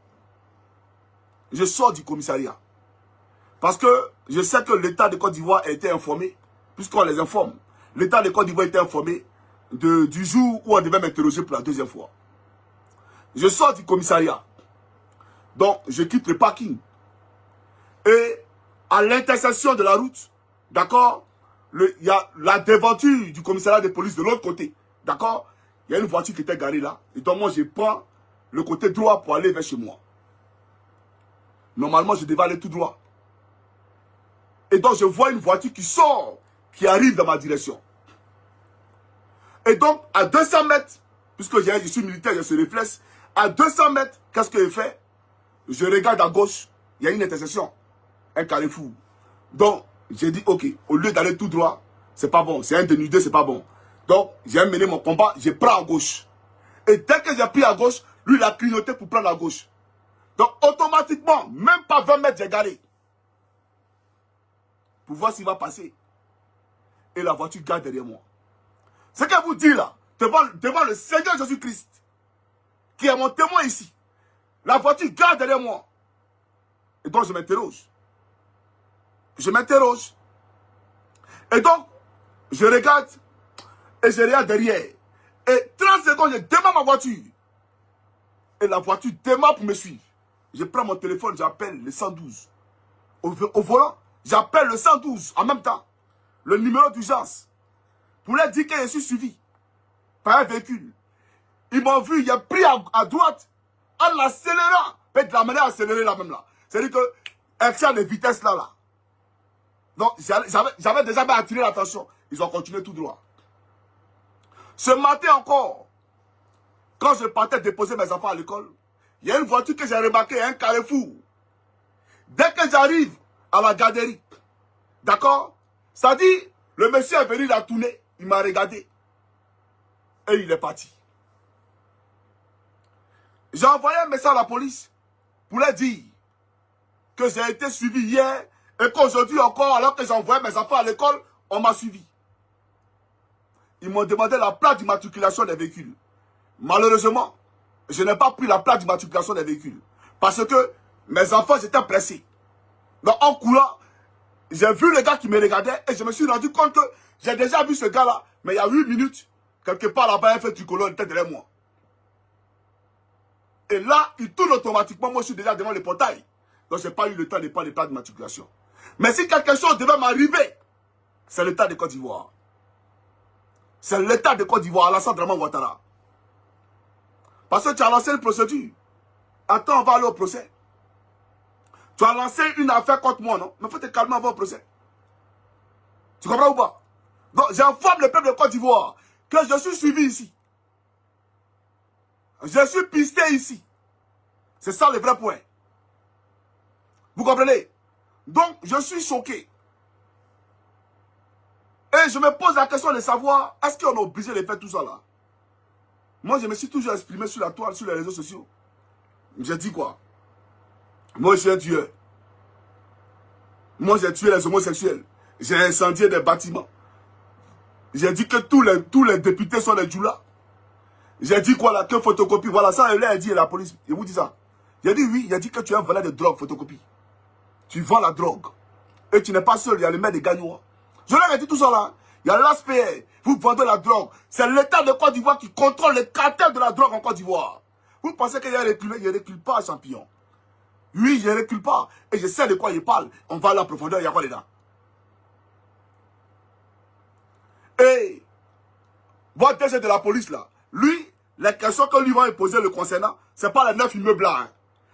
Je sors du commissariat. Parce que je sais que l'État de Côte d'Ivoire a été informé, puisqu'on les informe. L'État de Côte d'Ivoire a été informé du jour où on devait m'interroger pour la deuxième fois. Je sors du commissariat. Donc, je quitte le parking. Et à l'intersection de la route, d'accord, il y a la devanture du commissariat de police de l'autre côté. D'accord? Il y a une voiture qui était garée là. Et donc moi, je prends le côté droit pour aller vers chez moi. Normalement, je devais aller tout droit. Et donc, je vois une voiture qui sort, qui arrive dans ma direction. Et donc, à 200 mètres, puisque je suis militaire, j'ai ce réflexe, à 200 mètres, qu'est-ce que je fais? Je regarde à gauche, il y a une intersection, un carrefour. Donc, j'ai dit, ok, au lieu d'aller tout droit, c'est pas bon, c'est un dénudé, c'est pas bon. Donc, j'ai mené mon combat, je prends à gauche. Et dès que j'ai pris à gauche, lui, il a clignoté pour prendre à gauche. Donc, automatiquement, même pas 20 mètres, j'ai garé. Pour voir s'il va passer. Et la voiture garde derrière moi. Ce que vous dites là, devant le Seigneur Jésus-Christ, qui est mon témoin ici, la voiture garde derrière moi. Et donc, je m'interroge. Je m'interroge. Et donc, je regarde et je regarde derrière. Et 30 secondes, je démarre ma voiture. Et la voiture démarre pour me suivre. Je prends mon téléphone, j'appelle le 112. Au volant, j'appelle le 112 en même temps. Le numéro d'urgence. Pour leur dire que je suis suivi par un véhicule. Ils m'ont vu, il a pris à droite en accélérant. Peut-être de la manière accélérée là même là. C'est-à-dire que, excès de vitesse là. Donc, j'avais déjà attiré l'attention. Ils ont continué tout droit. Ce matin encore, quand je partais déposer mes enfants à l'école, il y a une voiture que j'ai remarquée, un carrefour. Dès que j'arrive à la garderie, d'accord, ça dit, le monsieur est venu la tourner, il m'a regardé. Et il est parti. J'ai envoyé un message à la police pour leur dire que j'ai été suivi hier et qu'aujourd'hui encore, alors que j'ai envoyé mes enfants à l'école, on m'a suivi. Ils m'ont demandé la plaque d'immatriculation des véhicules. Malheureusement, je n'ai pas pris la plaque d'immatriculation des véhicules. Parce que mes enfants, j'étais pressé. Donc en courant, j'ai vu le gars qui me regardait et je me suis rendu compte que j'ai déjà vu ce gars-là, mais il y a 8 minutes, quelque part là-bas, il fait tricolore, il était derrière moi. Et là, il tourne automatiquement, moi je suis déjà devant le portail. Donc, je n'ai pas eu le temps de prendre les plaques de matriculation. Mais si quelque chose devait m'arriver, c'est l'État de Côte d'Ivoire. C'est l'État de Côte d'Ivoire, Alassane Dramane Ouattara. Parce que tu as lancé une procédure. Attends, on va aller au procès. Tu as lancé une affaire contre moi, non? Mais il faut te calmer avant le procès. Tu comprends ou pas? Donc, j'informe le peuple de Côte d'Ivoire que je suis suivi ici. Je suis pisté ici. C'est ça le vrai point. Vous comprenez? Donc, je suis choqué. Et je me pose la question de savoir, est-ce qu'on est obligé de faire tout ça là? Moi, je me suis toujours exprimé sur la toile, sur les réseaux sociaux. J'ai dit quoi? Moi, je suis un tueur. Moi, j'ai tué les homosexuels. J'ai incendié des bâtiments. J'ai dit que tous les députés sont des djoulas. J'ai dit quoi là? Que photocopie? Voilà, ça, elle a dit la police. Je vous dis ça. J'ai dit oui, il a dit que tu es un voleur de drogue, photocopie. Tu vends la drogue. Et tu n'es pas seul, il y a le maire de Gagnoua. Je leur ai dit tout ça là. Il y a l'ASPR, vous vendez la drogue. C'est l'État de Côte d'Ivoire qui contrôle les cartels de la drogue en Côte d'Ivoire. Vous pensez qu'il y a reculé? Il ne recule pas, champion. Oui, je ne recule pas. Et je sais de quoi il parle. On va aller en profondeur, il y a quoi dedans? Et votre DG de la police là, lui, les questions que lui va poser le concernant, c'est pas les 9 immeubles là. Hein.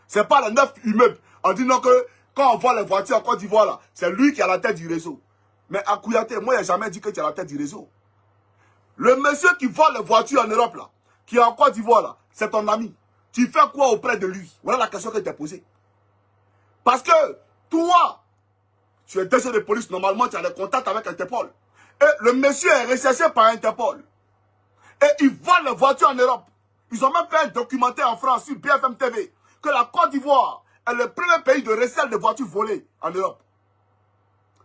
C'est pas les 9 immeubles. En disant que quand on voit les voitures en Côte d'Ivoire là, c'est lui qui a la tête du réseau. Mais à Kouyaté, moi, il n'a jamais dit que tu as la tête du réseau. Le monsieur qui vole les voitures en Europe, là, qui est en Côte d'Ivoire, là, c'est ton ami. Tu fais quoi auprès de lui? Voilà la question que je t'ai posée. Parce que, toi, tu es DG de police, normalement, tu as des contacts avec Interpol. Et le monsieur est recherché par Interpol. Et il vole les voitures en Europe. Ils ont même fait un documentaire en France sur BFM TV que la Côte d'Ivoire est le premier pays de recel de voitures volées en Europe.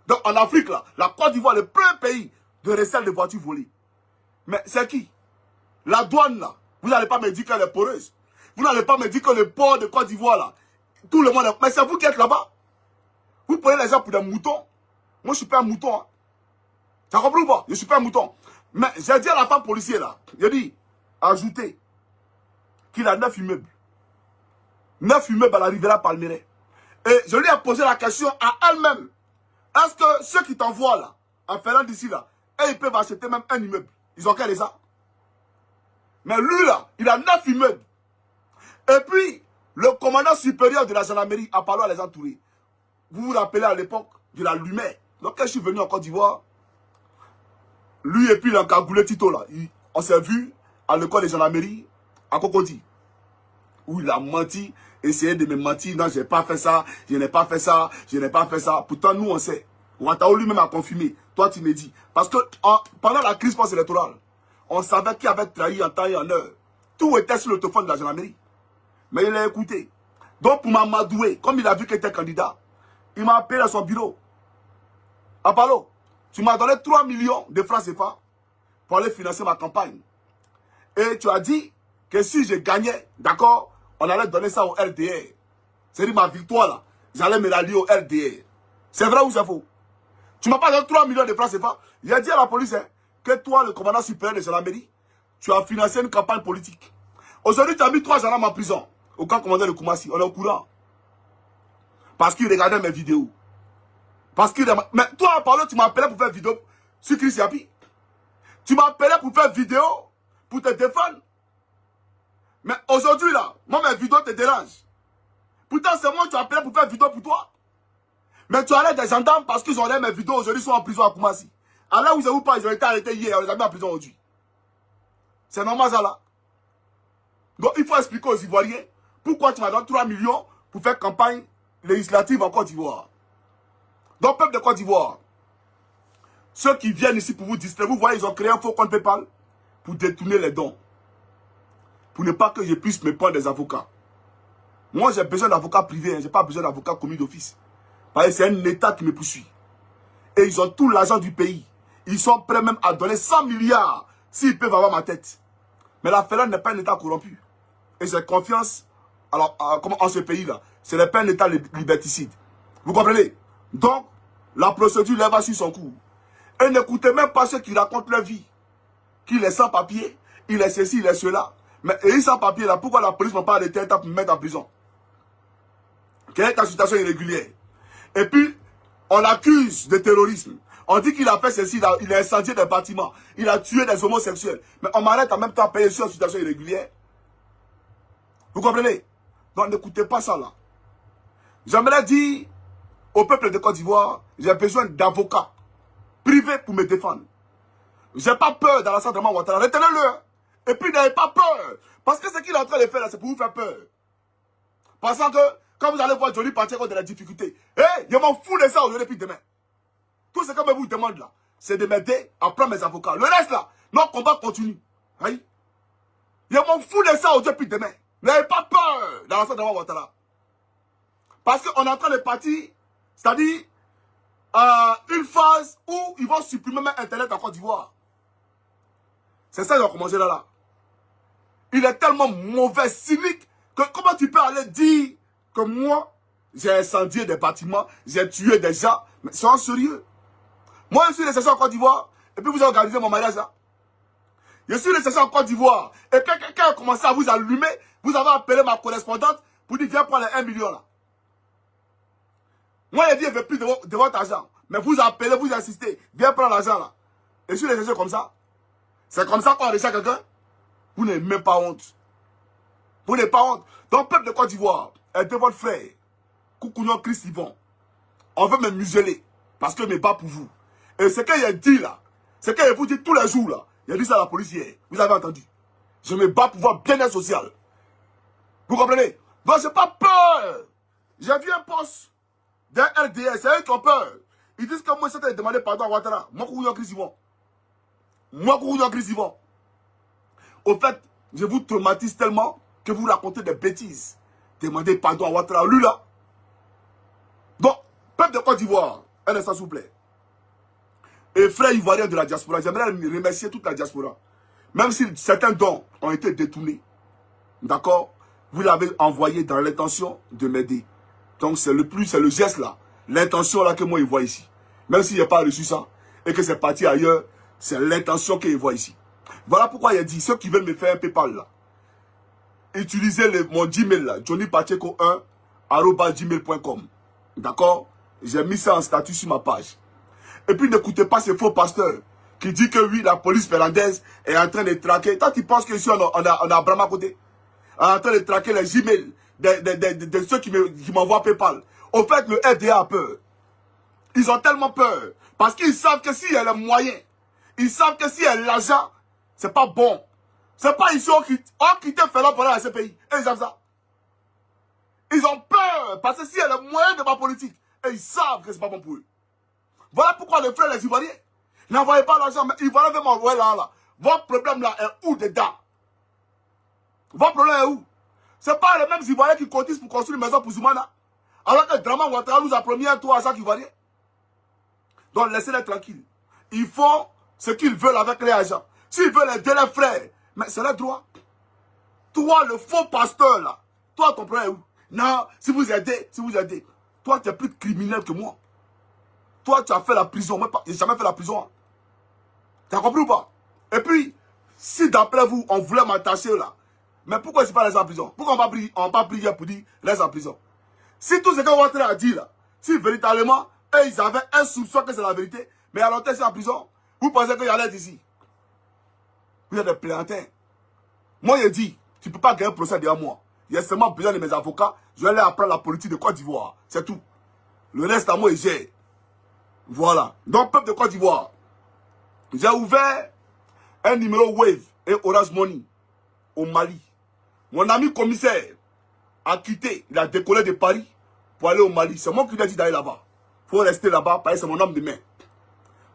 Donc en Afrique, là, la Côte d'Ivoire est le premier pays de recel de voitures volées. Mais c'est qui? La douane, là. Vous n'allez pas me dire qu'elle est poreuse. Vous n'allez pas me dire que le port de Côte d'Ivoire, là, tout le monde est... Mais c'est vous qui êtes là-bas. Vous prenez les gens pour des moutons. Moi, je ne suis pas un mouton. Hein. Tu as compris ou pas? Je ne suis pas un mouton. Mais j'ai dit à la femme policière, là, j'ai dit, ajoutez qu'il a 9 immeubles. 9 immeubles à la Riviera Palmeraie. Et je lui ai posé la question à elle-même. Est-ce que ceux qui t'envoient là, en Finlande d'ici là, et ils peuvent acheter même un immeuble? Ils ont qu'à les ça. Mais lui là, il a 9 immeubles. Et puis, le commandant supérieur de la gendarmerie a parlé à les entourer. Vous vous rappelez à l'époque de la Lumière. Donc quand je suis venu en Côte d'Ivoire, lui et puis l'encagoulé Tito là, on s'est vu à l'école de gendarmerie à Cocody. Où il a menti, essayé de me mentir. Non, je n'ai pas fait ça, je n'ai pas fait ça, je n'ai pas fait ça. Pourtant, nous, on sait. Ouattara lui-même a confirmé. Toi, tu me dis. Parce que pendant la crise post-électorale, on savait qui avait trahi en temps et en heure. Tout était sur le téléphone de la gendarmerie. Mais il a écouté. Donc, pour m'amadouer, comme il a vu qu'il était candidat, il m'a appelé à son bureau. Apollo, tu m'as donné 3 millions de francs CFA pour aller financer ma campagne. Et tu as dit que si je gagnais, d'accord, on allait donner ça au RDR. C'est-à-dire ma victoire là, j'allais me rallier au RDR. C'est vrai ou c'est faux? Tu m'as pas donné 3 millions de francs CFA. J'ai dit à la police hein, que toi, le commandant supérieur de gendarmerie, tu as financé une campagne politique. Aujourd'hui, tu as mis 3 gendarmes en prison au camp commandant de Koumassi. On est au courant. Parce qu'ils regardaient mes vidéos. Parce qu'ils... Mais toi, en parlant, tu m'as appelé pour faire vidéo sur Chris Yapi. Tu m'as appelé pour faire vidéo pour te défendre. Mais aujourd'hui, là, moi, mes vidéos te dérangent. Pourtant, c'est moi qui tu as appelé pour faire vidéo pour toi. Mais tu arrêtes des gendarmes parce qu'ils ont regardé mes vidéos aujourd'hui, ils sont en prison à Koumassi. Alors, vous savez pas, ils ont été arrêtés hier, on les a mis en prison aujourd'hui. C'est normal, ça, là. Donc, il faut expliquer aux Ivoiriens pourquoi tu m'as donné 3 millions pour faire campagne législative en Côte d'Ivoire. Donc, peuple de Côte d'Ivoire, ceux qui viennent ici pour vous distraire, vous voyez, ils ont créé un faux compte PayPal pour détourner les dons. Pour ne pas que je puisse me prendre des avocats. Moi, j'ai besoin d'avocats privés, hein, je n'ai pas besoin d'avocats commis d'office. Parce que c'est un État qui me poursuit. Et ils ont tout l'argent du pays. Ils sont prêts même à donner 100 milliards s'ils peuvent avoir ma tête. Mais la Finlande n'est pas un État corrompu. Et j'ai confiance en ce pays-là. Ce n'est pas un État liberticide. Vous comprenez? Donc, la procédure là va sur son cours. Et n'écoutez même pas ceux qui racontent leur vie. Qu'il est sans papier, il est ceci, il est cela. Mais il est sans papier là, pourquoi la police ne m'a pas arrêté pour me mettre en prison? qui est en situation irrégulière. Et puis, on l'accuse de terrorisme. On dit qu'il a fait ceci, il a incendié des bâtiments, il a tué des homosexuels. Mais on m'arrête en même temps à payer sur une situation irrégulière. Vous comprenez? Donc n'écoutez pas ça là. J'aimerais dire au peuple de Côte d'Ivoire, j'ai besoin d'avocats privés pour me défendre. J'ai pas peur dans l'Alassane Draman Ouattara. Retenez-le. Et puis n'ayez pas peur. Parce que ce qu'il est en train de faire là, c'est pour vous faire peur. Pensant que quand vous allez voir Johnny Pacheco de la difficulté, je m'en fous de ça aujourd'hui depuis demain. Tout ce que je vous demande là, c'est de m'aider à prendre mes avocats. Le reste là, notre combat continue. Oui? Je m'en fous de ça aujourd'hui depuis demain. N'ayez pas peur dans l'Alassane Draman Ouattara. Parce qu'on est en train de partir, c'est-à-dire une phase où ils vont supprimer même Internet en Côte d'Ivoire. C'est ça qu'ils ont commencé là. Il est tellement mauvais, cynique, que comment tu peux aller dire que moi, j'ai incendié des bâtiments, j'ai tué des gens. Mais soyons sérieux. Moi, je suis resté en Côte d'Ivoire, et puis vous avez organisé mon mariage là. Je suis resté en Côte d'Ivoire, et quand quelqu'un a commencé à vous allumer, vous avez appelé ma correspondante pour dire viens prendre les 1 million là. Moi, j'ai dit, je ne veux plus de votre argent. Mais vous appelez, vous insistez, viens prendre l'argent là. Et je suis resté comme ça. C'est comme ça qu'on a réussi quelqu'un. Vous n'avez même pas honte. Vous n'avez pas honte. Donc, peuple de Côte d'Ivoire, aidez votre frère. Coucougnon Christ Yvon. On veut me museler. Parce que je me bats pour vous. Et ce qu'il a dit là, ce qu'il vous dit tous les jours là, il a dit ça à la police hier. Vous avez entendu. Je me bats pour votre bien-être social. Vous comprenez? Donc, je n'ai pas peur. J'ai vu un poste d'un RDS. C'est eux qui ont peur. Ils disent que moi, c'était demander pardon à Ouattara. Moi, coucougnon Christ Yvon. Moi, coucougnon Christ Yvon. Au fait, je vous traumatise tellement que vous racontez des bêtises. Demandez pardon à Ouattara. Lui là. Donc, peuple de Côte d'Ivoire, un instant s'il vous plaît. Et frères ivoiriens de la diaspora, j'aimerais remercier toute la diaspora. Même si certains dons ont été détournés, d'accord, vous l'avez envoyé dans l'intention de m'aider. Donc c'est le geste là, l'intention là que moi je vois ici. Même s'il n'a pas reçu ça, et que c'est parti ailleurs, c'est l'intention qu'il voit ici. Voilà pourquoi il a dit, ceux qui veulent me faire un PayPal là, utilisez mon Gmail là, johnnypacheco1@gmail.com. D'accord? J'ai mis ça en statut sur ma page. Et puis n'écoutez pas ces faux pasteurs qui disent que oui, la police finlandaise est en train de traquer. Toi, tu penses que ici, on a Abraham à côté. On est en train de traquer les Gmails de ceux qui m'envoient PayPal. Au fait, le RDA a peur. Ils ont tellement peur. Parce qu'ils savent que s'il y a les moyens, ils savent que s'il y a l'argent, c'est pas bon. C'est pas ici on quitté Fellon pour aller à ce pays. Et ils savent ça. Ils ont peur. Parce que s'il y a les moyens de ma politique, et ils savent que c'est pas bon pour eux. Voilà pourquoi les frères, les Ivoiriens, n'envoyez pas l'argent, mais Ivoiriens veulent m'envoyer là. Votre problème là est où dedans? Votre problème est où? C'est pas les mêmes Ivoiriens qui cotisent pour construire une maison pour Zoumana. Alors que Draman Ouattara nous a promis un tour à chaque Ivoirien. Donc laissez-les tranquilles. Ils font ce qu'ils veulent avec les agents. S'ils veulent aider les frères, mais c'est leur droit. Toi, le faux pasteur là, toi ton problème est où? Non, si vous aidez, toi tu es plus criminel que moi. Toi, tu as fait la prison. Moi, je n'ai jamais fait la prison. Tu as compris ou pas? Et puis, si d'après vous, on voulait m'attacher là, mais pourquoi je ne suis pas laissé en prison? Pourquoi on n'a pas prié pour dire laisse en prison? Si tout ce que Ouattara a dit là, si véritablement, eux, ils avaient un soupçon que c'est la vérité, mais alors ils sont en prison, vous pensez qu'il y allait être ici? Vous êtes des plaiantins. Moi, je dis, tu ne peux pas gagner un procès derrière moi. Il y a seulement besoin de mes avocats. Je vais aller apprendre la politique de Côte d'Ivoire. C'est tout. Le reste à moi, il gère. Voilà. Donc, peuple de Côte d'Ivoire, j'ai ouvert un numéro Wave et Orange Money au Mali. Mon ami commissaire a quitté, il a décollé de Paris pour aller au Mali. C'est moi qui lui ai dit d'aller là-bas. Il faut rester là-bas parce que c'est mon homme de main.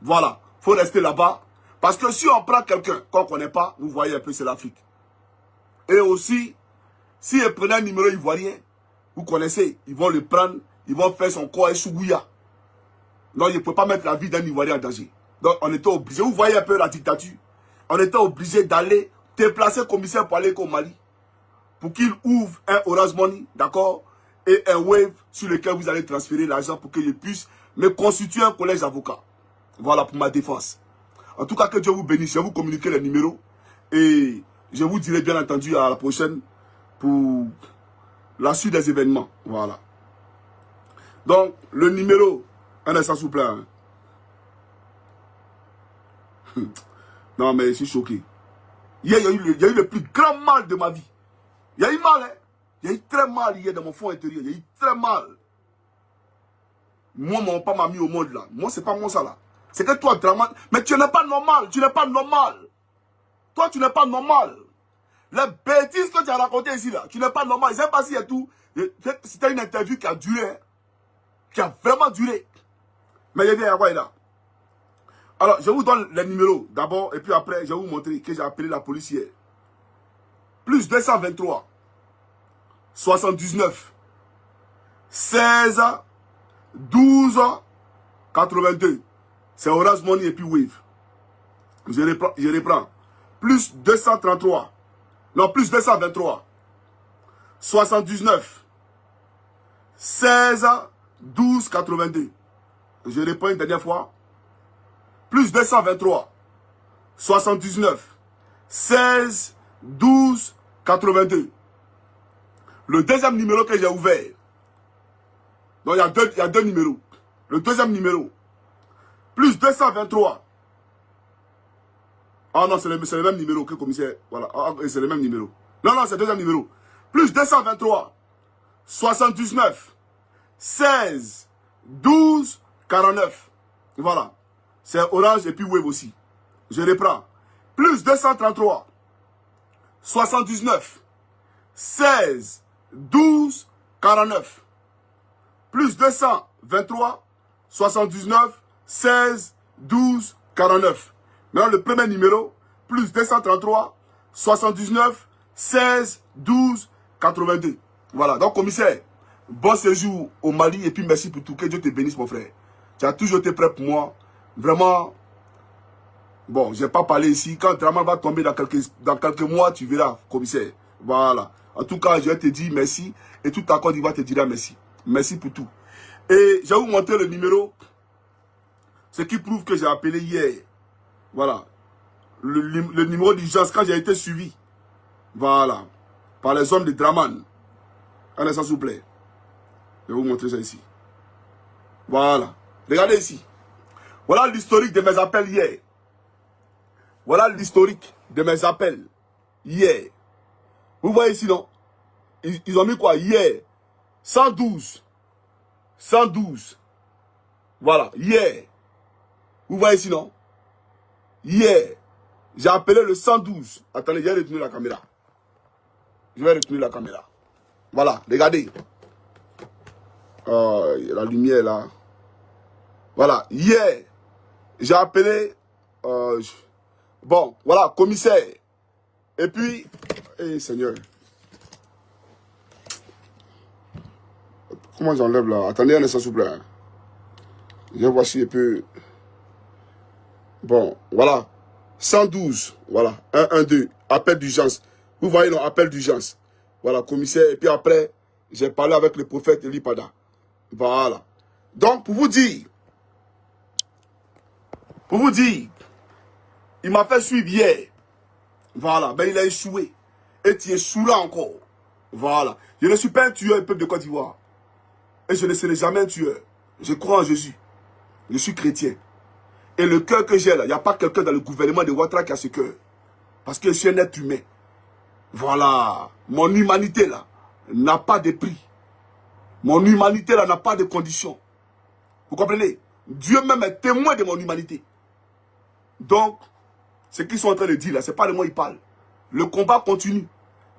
Voilà. Il faut rester là-bas. Parce que si on prend quelqu'un qu'on ne connaît pas, vous voyez un peu, c'est l'Afrique. Et aussi, si ils prenaient un numéro ivoirien, vous connaissez, ils vont le prendre, ils vont faire son corps et Sougouya. Donc, il ne peut pas mettre la vie d'un Ivoirien en danger. Donc, on était obligé, vous voyez un peu la dictature, on était obligé d'aller déplacer commissaire pour aller au Mali. Pour qu'il ouvre un Orange Money, d'accord, et un Wave sur lequel vous allez transférer l'argent pour que je puisse me constituer un collège d'avocats. Voilà pour ma défense. En tout cas, que Dieu vous bénisse. Je vais vous communiquer les numéros. Et je vous dirai bien entendu à la prochaine pour la suite des événements. Voilà. Donc, le numéro, un instant s'il vous plaît. Hein. Non, mais je suis choqué. Hier, il y a eu le plus grand mal de ma vie. Il y a eu mal, hein. Il y a eu très mal hier dans mon fond intérieur. Il y a eu très mal. Moi, mon papa m'a mis au monde là. Moi, c'est pas moi ça là. C'est que toi, Draman, mais tu n'es pas normal. Tu n'es pas normal. Toi, tu n'es pas normal. Les bêtises que tu as racontées ici là, tu n'es pas normal. Je ne sais pas si y a tout. C'était une interview qui a duré. Hein. Qui a vraiment duré. Mais il y a quoi là. Alors, je vous donne les numéros d'abord, et puis après, je vais vous montrer que j'ai appelé la police hier. Plus 223, 79, 16, 12, 82. C'est Orange Money et puis Wave. Je reprends. Plus 233, non, plus 223, 79, 16, 12, 82. Je reprends une dernière fois. Plus 223, 79, 16, 12, 82. Le deuxième numéro que j'ai ouvert. Donc il y a deux numéros. Le deuxième numéro. Plus 223. Ah non, c'est le même numéro que le commissaire. Voilà, c'est le même numéro. Non, c'est le deuxième numéro. Plus 223, 79, 16, 12, 49. Voilà. C'est Orange et puis Wave aussi. Je reprends. Plus 233, 79, 16, 12, 49. Plus 223, 79, 16, 12, 49. Maintenant, le premier numéro, plus 233, 79, 16, 12, 82. Voilà. Donc, commissaire, bon séjour au Mali et puis merci pour tout. Que Dieu te bénisse, mon frère. Tu as toujours été prêt pour moi. Vraiment, bon, je n'ai pas parlé ici. Quand Draman va tomber dans quelques mois, tu verras, commissaire. Voilà. En tout cas, je vais te dire merci. Et tout ta Côte d'Ivoire te dira merci. Merci pour tout. Et je vais vous montrer le numéro. Ce qui prouve que j'ai appelé hier. Voilà. Le numéro d'urgence quand j'ai été suivi. Voilà. Par les hommes de Draman. Un instant, s'il vous plaît. Je vais vous montrer ça ici. Voilà. Regardez ici. Voilà l'historique de mes appels hier. Voilà l'historique de mes appels hier. Vous voyez ici, non? Ils ont mis quoi? Hier. 112. 112. Voilà. Hier. Vous voyez ici, non? Hier. J'ai appelé le 112. Attendez, je vais retenir la caméra. Je vais retenir la caméra. Voilà. Regardez. La lumière là. Voilà. Hier. J'ai appelé, bon, voilà, commissaire. Et puis, Seigneur. Comment j'enlève là? Attendez un instant, s'il vous plaît. Je vais voir si je peux. Bon, voilà. 112, voilà. 112, appel d'urgence. Vous voyez, non, appel d'urgence. Voilà, commissaire. Et puis après, j'ai parlé avec le prophète Elipada. Voilà. Donc, pour vous dire, il m'a fait suivre hier. Voilà, ben il a échoué. Et tu échoueras encore. Voilà. Je ne suis pas un tueur du peuple de Côte d'Ivoire. Et je ne serai jamais un tueur. Je crois en Jésus. Je suis chrétien. Et le cœur que j'ai là, il n'y a pas quelqu'un dans le gouvernement de Ouattara qui a ce cœur. Parce que je suis un être humain. Voilà. Mon humanité là n'a pas de prix. Mon humanité là n'a pas de conditions. Vous comprenez? Dieu même est témoin de mon humanité. Donc, ce qu'ils sont en train de dire là, ce n'est pas de moi ils parlent. Le combat continue.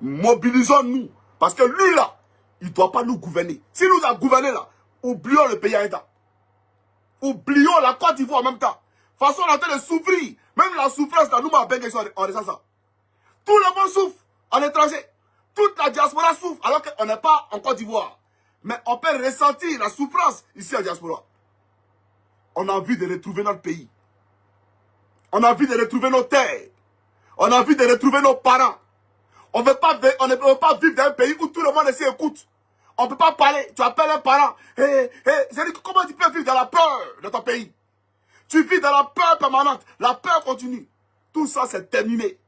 Mobilisons-nous. Parce que lui là, il ne doit pas nous gouverner. S'il nous a gouverné là, oublions le pays en même temps. Oublions la Côte d'Ivoire en même temps. De toute façon, on est en train de souffrir. Même la souffrance là, nous m'a bien en ressent ça. Tout le monde souffre en étranger. Toute la diaspora souffre alors qu'on n'est pas en Côte d'Ivoire. Mais on peut ressentir la souffrance ici en diaspora. On a envie de retrouver notre pays. On a envie de retrouver nos terres. On a envie de retrouver nos parents. On ne veut pas vivre dans un pays où tout le monde s'écoute. On ne peut pas parler. Tu appelles un parent. Comment tu peux vivre dans la peur de ton pays? Tu vis dans la peur permanente. La peur continue. Tout ça, c'est terminé.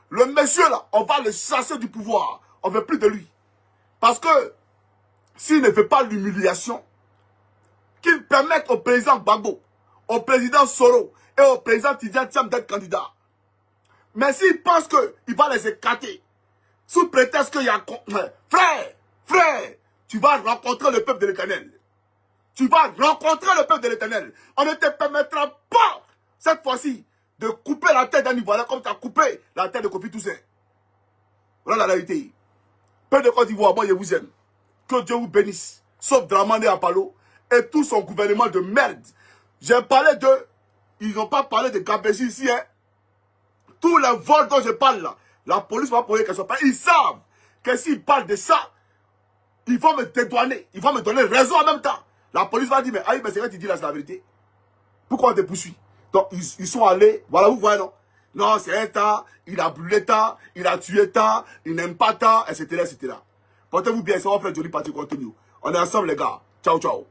Le monsieur là, on va le chasser du pouvoir. On ne veut plus de lui. Parce que s'il ne veut pas l'humiliation, qu'ils permettent au président Gbagbo, au président Soro et au président Tidjane Thiam d'être candidats. Mais s'ils pensent qu'il va les écarter, sous prétexte qu'il y a... Frère, tu vas rencontrer le peuple de l'Éternel. Tu vas rencontrer le peuple de l'Éternel. On ne te permettra pas, cette fois-ci, de couper la tête d'un Ivoirien comme tu as coupé la tête de Kofi Toussaint. Voilà la réalité. Peuple de Côte d'Ivoire, moi je vous aime. Que Dieu vous bénisse. Sauf Dramane Apollo et tout son gouvernement de merde. J'ai parlé d'eux. Ils n'ont pas parlé de Gabéji ici. Hein. Tous les vols dont je parle là, la police va poser question. Ils savent que s'ils parlent de ça, ils vont me dédouaner. Ils vont me donner raison en même temps. La police va dire, mais aïe, mais c'est vrai, tu dis là, c'est la vérité. Pourquoi on te poursuit? Donc, ils sont allés, voilà, vous voyez, non? Non, c'est un tas, il a brûlé tas, il a tué tas, il n'aime pas tas, etc., etc. Portez-vous bien, ça va faire Johnny Party continue. On est ensemble, les gars. Ciao, ciao.